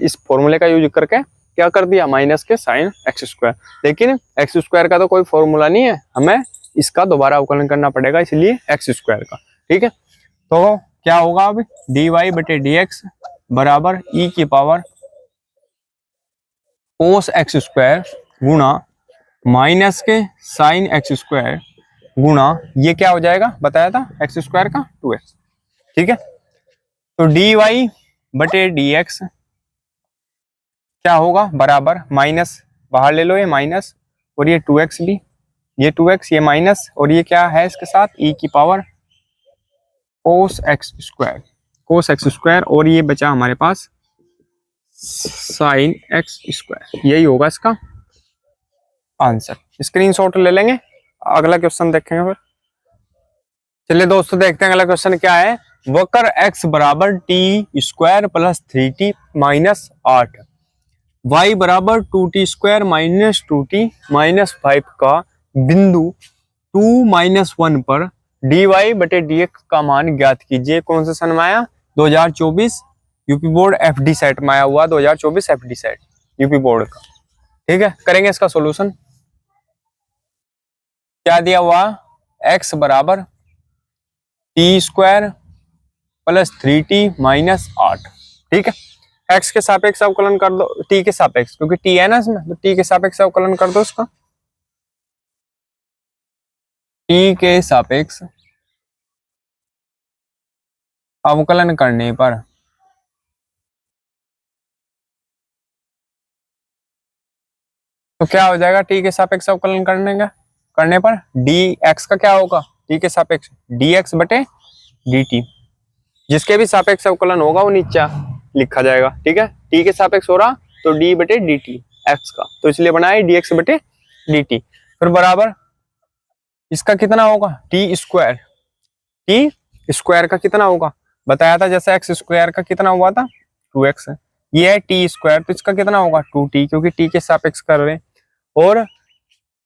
S1: इस फॉर्मूले का यूज करके क्या कर दिया, माइनस के साइन एक्स स्क्वायर। लेकिन एक्स स्क्वायर का तो कोई फॉर्मूला नहीं है, हमें इसका दोबारा अवकलन करना पड़ेगा, इसलिए एक्स स्क्वायर का। ठीक है, तो क्या होगा अब, डी वाई बटे डी एक्स बराबर ई की पावर कोस एक्स स्क्वायर गुणा माइनस के साइन एक्स स्क्वायर गुणा, ये क्या हो जाएगा, बताया था एक्स स्क्वायर का 2x। ठीक है, तो डी वाई बटे डी एक्स क्या होगा, बराबर माइनस, बाहर ले लो ये माइनस, और ये 2x भी, ये 2x, ये माइनस, और ये क्या है इसके साथ, e की पावर कोस x square, cos x square, और ये बचा हमारे पास साइन एक्स स्क्वायर। यही होगा इसका आंसर। स्क्रीनशॉट ले लेंगे, अगला क्वेश्चन देखेंगे फिर। चलिए दोस्तों देखते हैं अगला क्वेश्चन क्या है। वक्र x बराबर T square plus 3t minus 8, y बराबर 2t square minus 2t minus 5 का बिंदु 2-1 पर dy बटे dx का मान ज्ञात कीजिए। कौन से सन में आया, 2024 यूपी बोर्ड FD सेट में आया हुआ, 2024 FD सेट यूपी बोर्ड का। ठीक है, करेंगे इसका सॉल्यूशन। क्या दिया हुआ, x बराबर T square plus 3t minus 8। ठीक है, x के सापेक्ष अवकलन कर दो, t के सापेक्ष, क्योंकि t है ना इसमें, तो t के सापेक्ष अवकलन कर दो इसका। t के सापेक्ष अवकलन करने पर तो क्या हो जाएगा, t के सापेक्ष अवकलन करने पर dx का क्या होगा, t के सापेक्ष dx बटे dt, जिसके भी सापेक्ष अवकलन होगा वो नीचे लिखा जाएगा। ठीक है, t के सापेक्ष हो रहा तो d बटे dt x का, तो इसलिए बनाए dx बटे dt। फिर बराबर इसका कितना होगा, t स्क्वायर का कितना होगा, बताया था जैसे x स्क्वायर का कितना हुआ था 2x, ये है t स्क्वायर, तो इसका कितना होगा 2t, क्योंकि t के सापेक्ष कर रहे हैं, और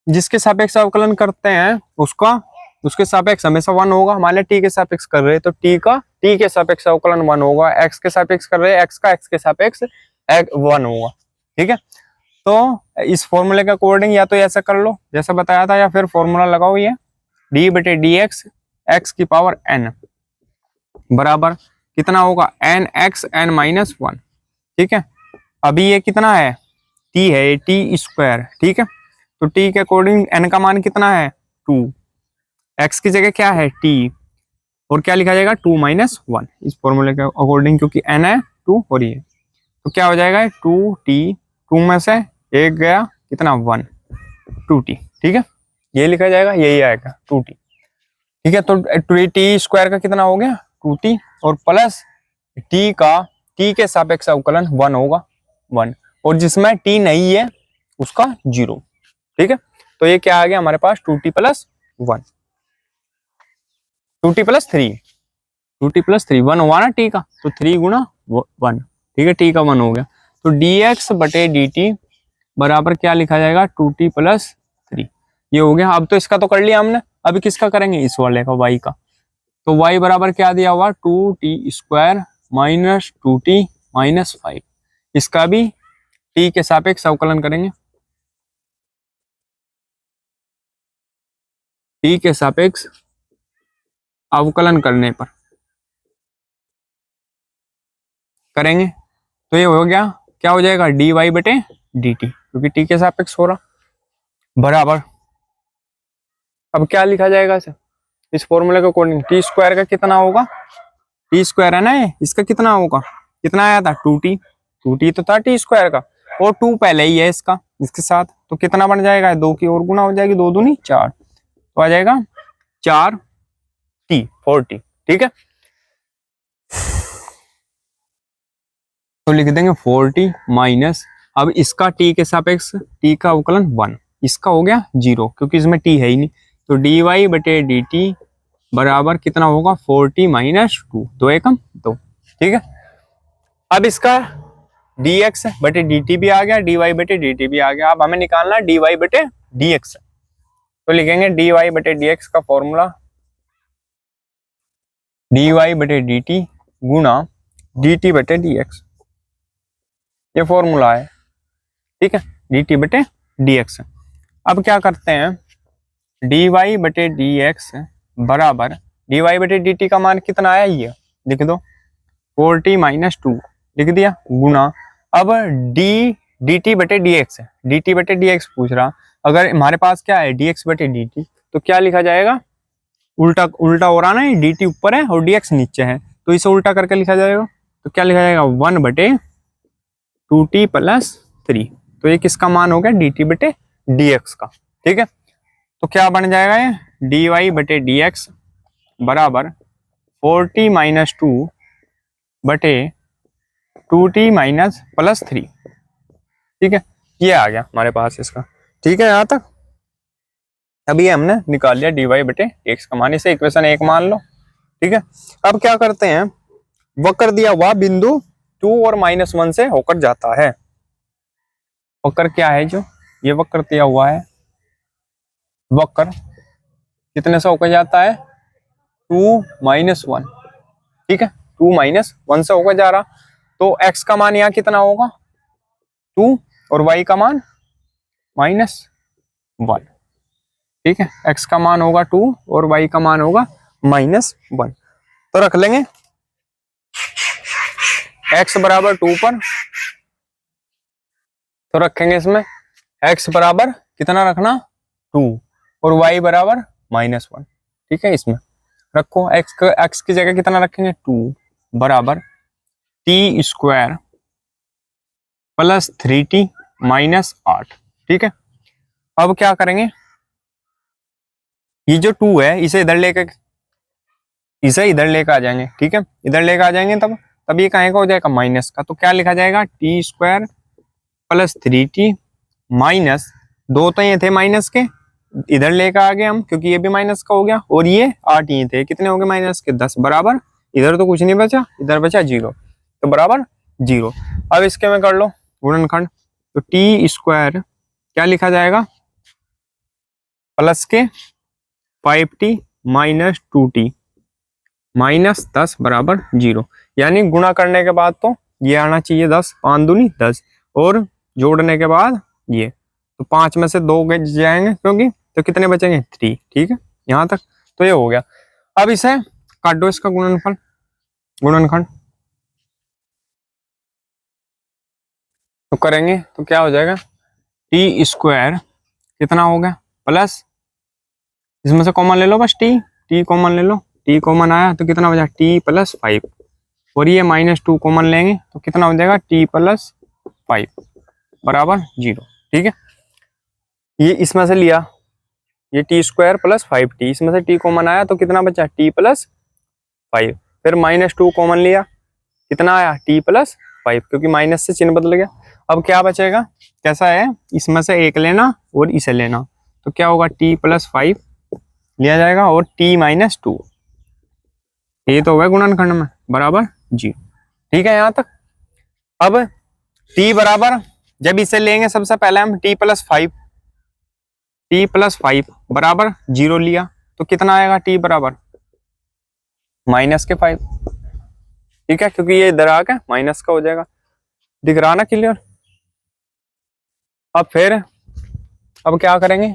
S1: जिसके सापेक्ष अवकलन करते हैं उसके सापेक्ष हमेशा 1 होगा। मान लिया t के सापेक्ष कर रहे हैं तो t के सापेक्ष अवकलन 1 होगा, x के सापेक्ष कर रहे हैं x के सापेक्ष 1 होगा। ठीक है, तो इस फॉर्मूले के अकॉर्डिंग या तो ऐसा कर लो जैसा बताया था, या फिर फॉर्मूला लगाओ, ये d बटे डी एक्स एक्स की पावर n बराबर कितना होगा, n x n माइनस 1। ठीक है, अभी ये कितना है, t है, ये t स्क्वायर। ठीक है, तो t के अकॉर्डिंग n का मान कितना है 2, x की जगह क्या है t, और क्या लिखा जाएगा 2 माइनस 1 इस फॉर्मूले के अकॉर्डिंग, क्योंकि n है 2 और ये, तो क्या हो जाएगा 2t, 2 में से 1 गया कितना 1, 2t। ठीक है, ये लिखा जाएगा, यही आएगा 2t। ठीक है, तो t स्क्वायर का कितना हो गया 2t, और प्लस t के सापेक्ष अवकलन 1 होगा 1, और जिसमें t नहीं है उसका 0। ठीक है, तो ये क्या आ गया हमारे पास 2t plus 1, 2t plus 3, 2t plus 3 1 हुआ ना t का, तो 3 गुना 1। ठीक है, t का 1 हो गया, तो dx बटे dt बराबर क्या लिखा जाएगा 2t प्लस 3, ये हो गया। अब तो इसका तो कर लिया हमने, अभी किसका करेंगे, इस वाले का y का, तो y बराबर क्या दिया हुआ 2t square minus 2t minus 5, इसका भी t के सापेक्ष अवकलन करेंगे, t के सापेक्ष अवकलन करने पर करेंगे तो ये हो गया, क्या हो जाएगा dy बटे dt, क्योंकि t के सापेक्ष हो रहा बराबर, अब क्या लिखा जाएगा इस फॉर्मूले के अकॉर्डिंग, टी स्क्वायर का कितना होगा, टी स्क्वायर है ना ये, इसका कितना होगा, कितना आया था 2t, 2t तो था टी स्क्वायर का, और 2 पहले ही है इसके साथ, तो कितना बन जाएगा 2 की और गुना हो जाएगी, 2 दूनी 4, तो आ जाएगा 4t 4t। ठीक है, तो लिख देंगे 4t माइनस, अब इसका t के सापेक्ष t का अवकलन 1, इसका हो गया 0, क्योंकि इसमें t है ही नहीं, तो dy बटे dt बराबर कितना होगा 40 माइनस 2, 2 एकम 2। ठीक है, अब इसका dx बटे dt भी आ गया, dy बटे dt भी आ गया। अब हमें निकालना dy बटे dx, तो लिखेंगे dy बटे dx का फॉर्मूला dy बटे dt गुना dt बटे dx, ये फॉर्मूला है। ठीक है, dt बटे dx। अब क्या करते हैं, dy बटे dx बराबर dy बटे dt का मान कितना आया, ये लिख दो 40 माइनस 2 लिख दिया, गुना अब dt बटे dx है, dt बटे dx पूछ रहा। अगर हमारे पास क्या है dx बटे dt, तो क्या लिखा जाएगा, उल्टा उल्टा हो रहा ना, dt ऊपर है और dx नीचे है, तो इसे उल्टा करके लिखा जाएगा। तो क्या लिखा जाएगा 1 बटे 2t प्लस 3, तो ये किसका मान हो गया dt बटे dx का। ठीक है, तो क्या बन जाएगा ये dy बटे dx बराबर 40 माइनस 2 बटे 2t माइनस प्लस 3। ठीक है, ये आ गया हमारे पास इसका। ठीक है, यहाँ तक अभी हमने निकाल लिया dy बटे dx का मान, इसे इक्वेशन 1 मान लो। ठीक है, अब क्या करते हैं, वक्र दिया हुआ बिंदु 2 और -1 से होकर जाता है। वक्र क्या है, जो ये वक्र दिया हुआ है, वक्र कितने से होकर जाता है 2 -1। ठीक है, 2 -1 से होकर जा रहा, तो x का मान यहाँ कितना होगा 2 और y का मान -1। ठीक है, x का मान होगा 2 और y का मान होगा -1, तो रख लेंगे x बराबर 2 पर, तो रखेंगे इसमें x बराबर कितना रखना 2 और y बराबर -1। ठीक है, इसमें रखो x की जगह कितना रखेंगे 2 बराबर t square plus 3t minus 8। ठीक है, अब क्या करेंगे, ये जो 2 है इसे इधर लेकर आ जाएंगे। ठीक है, इधर लेकर आ जाएंगे, तब ये कहेगा हो जाएगा माइनस का, तो क्या लिखा जाएगा T square plus 3t minus 2, तो ये थे माइनस के, इधर लेकर आ गए हम क्योंकि ये भी माइनस का हो गया, और ये 8 ये थे, कितने हो गए माइनस के 10 बराबर, इधर तो कुछ नहीं बचा, इधर बचा 0, तो बराबर 0। अब इसके में कर लो गुणनखंड, तो टी स्क्वायर क्या लिखा जाएगा प्लस के 5t माइनस 2t माइनस 10 बराबर 0, यानी गुणा करने के बाद तो ये आना चाहिए 10, 5 दूनी 10, और जोड़ने के बाद ये, तो 5 में से 2 जाएंगे क्योंकि, तो कितने बचेंगे 3। ठीक है, यहाँ तक तो ये हो गया। अब इसे काट दो, इसका गुणनखंड तो करेंगे तो क्या हो जाएगा टी स्क्वायर कितना हो गया प्लस, इसमें से कॉमन ले लो बस, टी कॉमन ले लो, टी कॉमन आया तो कितना हो जाएगा टी प्लस 5, और ये -2 कॉमन लेंगे तो कितना हो जाएगा टी प्लस 5 बराबर 0। ठीक है, ये इसमें से लिया, ये टी स्क्वायर प्लस 5t, इसमें से टी कॉमन आया तो कितना बचा टी प्लस 5, फिर -2 कॉमन लिया, कितना आया टी प्लस 5, क्योंकि माइनस से चिन्ह बदल गया। अब क्या बचेगा, कैसा है, इसमें से एक लेना और इसे लेना, तो क्या होगा टी प्लस 5 लिया जाएगा और t -2, ये तो होगा गुणनखंड में बराबर 0। ठीक है, यहाँ तक। अब t बराबर, जब इसे लेंगे सबसे पहले हम t प्लस 5 बराबर 0 लिया, तो कितना आएगा t बराबर -5। ठीक है, क्योंकि ये इधर आके माइनस का हो जाएगा, दिख रहा ना क्लियर। अब फिर अब क्या करेंगे,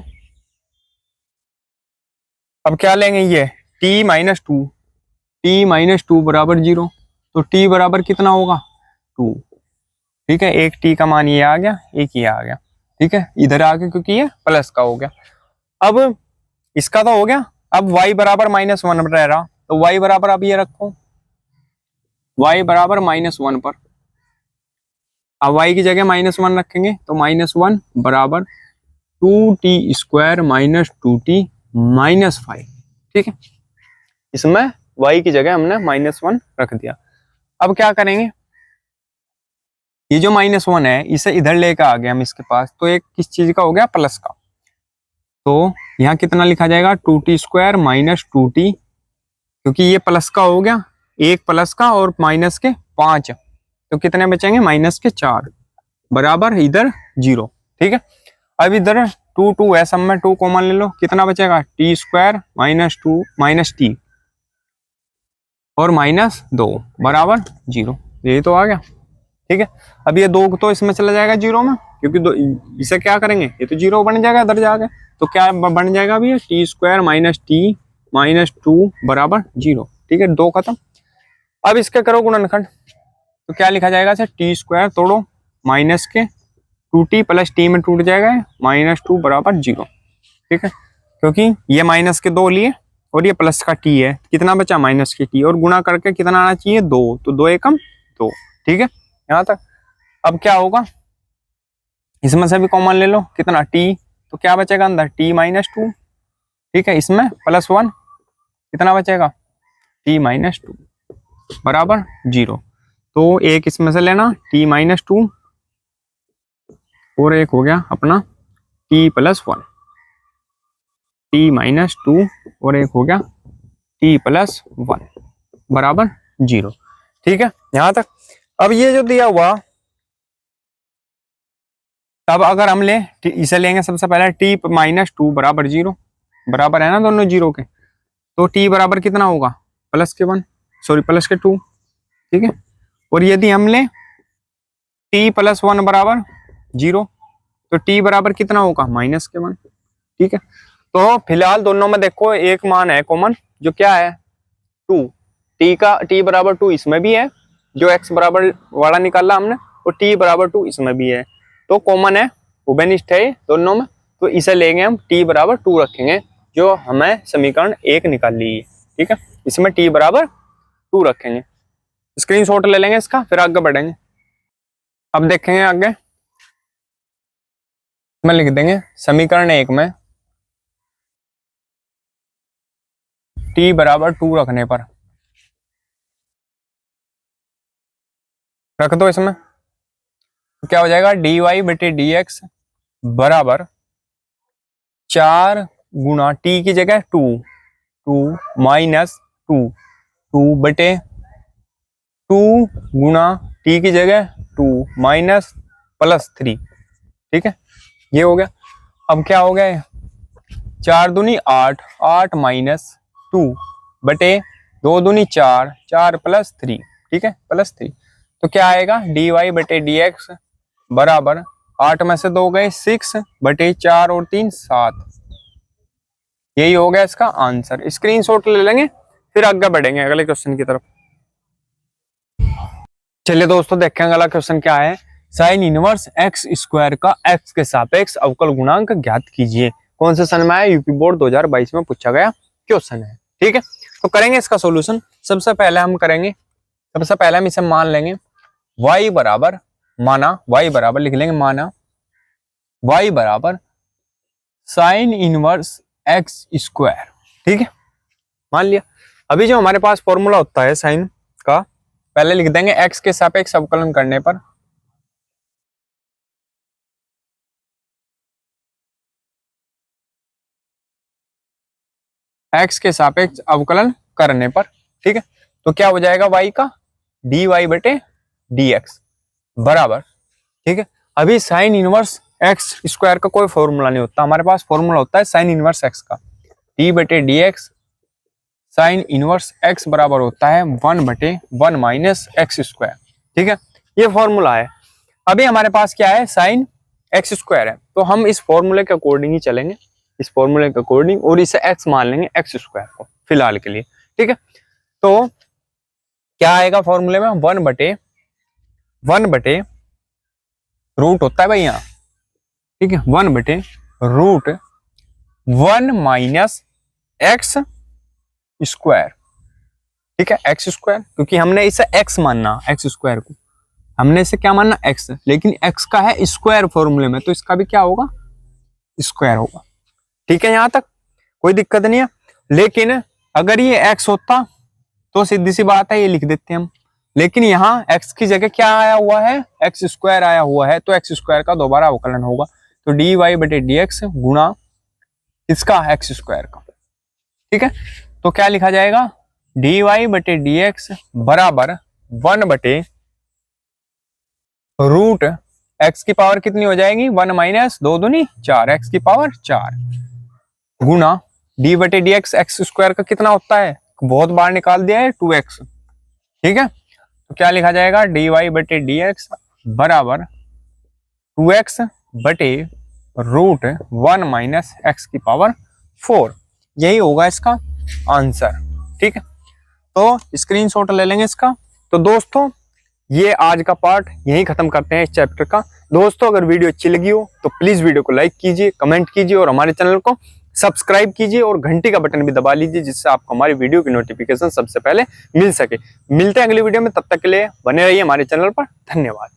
S1: अब क्या लेंगे, ये t -2 बराबर 0, तो t बराबर कितना होगा 2। ठीक है, एक t का मान ये आ गया, एक ये आ गया। ठीक है, इधर आ गया क्योंकि ये प्लस का हो गया। अब इसका तो हो गया, अब y बराबर -1 रह रहा, तो y बराबर अब ये रखो y बराबर -1 पर, अब y की जगह -1 रखेंगे तो -1 बराबर 2t square minus 2t minus 5। ठीक है, इसमें y की जगह हमने -1 रख दिया। अब क्या करेंगे, ये जो -1 है इसे इधर लेकर आ गए हम इसके पास, तो एक किस चीज का हो गया प्लस का, तो यहाँ कितना लिखा जाएगा 2t² माइनस 2t, क्योंकि ये प्लस का हो गया, एक प्लस का और माइनस के 5, तो कितने बचेंगे माइनस के 4 बराबर इधर 0। ठीक है, अब इधर 2 2 है, सब में 2 कॉमन ले लो, कितना बचेगा t² माइनस 2 माइनस t और माइनस 2 बराबर 0। यही तो आ गया। ठीक है, अब ये 2 तो इसमें चला जाएगा 0 में, क्योंकि इसे क्या करेंगे, ये तो 0 बन जाएगा इधर जाके, तो क्या बन जाएगा अभी t² माइनस t माइनस 2 बराबर 0। ठीक है, 2 खत्म। अब इसके करो गुणनखंड, तो क्या लिखा जाएगा सर, t² तोड़ो माइनस के 2t प्लस t में टूट जाएगा माइनस 2 बराबर 0। ठीक है, क्योंकि ये माइनस के 2 लिए और ये प्लस का t है, कितना बचा माइनस के t, और गुणा करके कितना आना चाहिए 2, तो 2 एकम 2। ठीक है, यहाँ तक। अब क्या होगा, इसमें से भी कॉमन ले लो, कितना t, तो क्या बचेगा अंदर t माइनस 2। ठीक है, इसमें प्लस 1, कितना बचेगा t माइनस 2 बराबर 0। तो एक इसमें से लेना t माइनस 2 और एक हो गया अपना t प्लस 1, t माइनस 2 और एक हो गया t प्लस 1 बराबर 0। ठीक है, यहां तक। अब ये जो दिया हुआ, तब अगर हम ले इसे लेंगे सबसे पहले t माइनस 2 बराबर 0, बराबर है ना दोनों 0 के, तो t बराबर कितना होगा प्लस के 1, सॉरी प्लस के 2। ठीक है, और यदि हम ले t प्लस 1 बराबर 0, तो t बराबर कितना होगा माइनस के 1। ठीक है, तो फिलहाल दोनों में देखो एक मान है कॉमन, जो क्या है 2, t बराबर 2 इसमें भी है, जो x बराबर वाला निकाला हमने, और t बराबर 2 इसमें भी है, तो कॉमन है, उभयनिष्ठ है दोनों में, तो इसे लेंगे हम t बराबर 2 रखेंगे, जो हमें समीकरण 1 निकाल ली है। ठीक है, इसमें t बराबर 2 रखेंगे, स्क्रीनशॉट ले लेंगे इसका, फिर आगे बढ़ेंगे। अब देखेंगे आगे में लिख देंगे समीकरण 1 में t बराबर 2 रखने पर, रख दो इसमें, तो क्या हो जाएगा dy बटे dx बराबर 4 गुना t की जगह 2 माइनस 2 बटे 2 गुना t की जगह 2 माइनस प्लस 3। ठीक है, ये हो गया। अब क्या हो गया, 4 दूनी 8, 8 माइनस 2 बटे 2 दूनी 4, 4 प्लस 3। ठीक है, प्लस 3, तो क्या आएगा dy बटे dx बराबर 8 में से 2 गए 6 बटे 4 और 3 7। यही हो गया इसका आंसर। स्क्रीनशॉट ले लेंगे, फिर आगे बढ़ेंगे अगले क्वेश्चन की तरफ। चलिए दोस्तों देखेंगे अगला क्वेश्चन क्या है, साइन इनवर्स x² का x के सापेक्ष अवकल गुणांक ज्ञात कीजिए। कौन से सन में आया, यूपी बोर्ड 2022 में पूछा गया क्वेश्चन है। ठीक है, तो करेंगे इसका सॉल्यूशन। सबसे पहले हम इसे मान लेंगे y बराबर, माना y बराबर लिख लेंगे, माना y बराबर साइन इनवर्स x²। ठीक है, मान लिया। अभी जो हमारे पास फॉर्मूला होता है साइन का, पहले लिख देंगे x के सापेक्ष अवकलन करने पर, x के सापेक्ष अवकलन करने पर। ठीक है, तो क्या हो जाएगा y का dy बटे dx बराबर। ठीक है, अभी साइन इनवर्स x² का कोई फॉर्मूला नहीं होता, हमारे पास फॉर्मूला होता है साइन इनवर्स x का, d बटे dx साइन इनवर्स x बराबर होता है 1 बटे 1 माइनस x²। ठीक है, ये फॉर्मूला है। अभी हमारे पास क्या है, साइन x² है, तो हम इस फॉर्मूले के अकॉर्डिंग ही चलेंगे, इस फॉर्मूले के अकॉर्डिंग, और इसे x मान लेंगे x² को फिलहाल के लिए। ठीक है, तो क्या आएगा फॉर्मूले में 1 बटे रूट होता है भाई यहाँ। ठीक है, 1 बटे रूट 1 माइनस x²। ठीक है, x², क्योंकि हमने इसे x मानना, x² को हमने इसे क्या मानना x, लेकिन x का है स्क्वायर फॉर्मूले में, तो इसका भी क्या होगा स्क्वायर होगा। ठीक है, यहां तक कोई दिक्कत नहीं है। लेकिन अगर ये x होता तो सीधी सी बात है ये लिख देते हम, लेकिन यहाँ x की जगह क्या आया हुआ है, x² आया हुआ है, तो x² का दोबारा अवकलन होगा, तो dy बटे dx गुणा इसका एक्स स्क्वायर का। ठीक है, तो क्या लिखा जाएगा, डी वाई बटे डी एक्स बराबर 1 बटे रूट एक्स की पावर कितनी हो जाएगी, 1 माइनस 2 दूनी 4, एक्स की पावर 4 गुना डी बटे डी एक्स, एक्स स्क्वायर का कितना होता है, बहुत बार निकाल दिया है 2x। ठीक है, तो क्या लिखा जाएगा, डी वाई बटे डी एक्स बराबर 2x बटे रूट 1 माइनस एक्स की पावर 4। यही होगा इसका आंसर। ठीक है, तो स्क्रीनशॉट ले लेंगे इसका। तो दोस्तों ये आज का पार्ट यही खत्म करते हैं इस चैप्टर का। दोस्तों अगर वीडियो अच्छी लगी हो तो प्लीज वीडियो को लाइक कीजिए, कमेंट कीजिए और हमारे चैनल को सब्सक्राइब कीजिए और घंटी का बटन भी दबा लीजिए, जिससे आपको हमारी वीडियो की नोटिफिकेशन सबसे पहले मिल सके। मिलते हैं अगली वीडियो में, तब तक के लिए बने रहिए हमारे चैनल पर। धन्यवाद।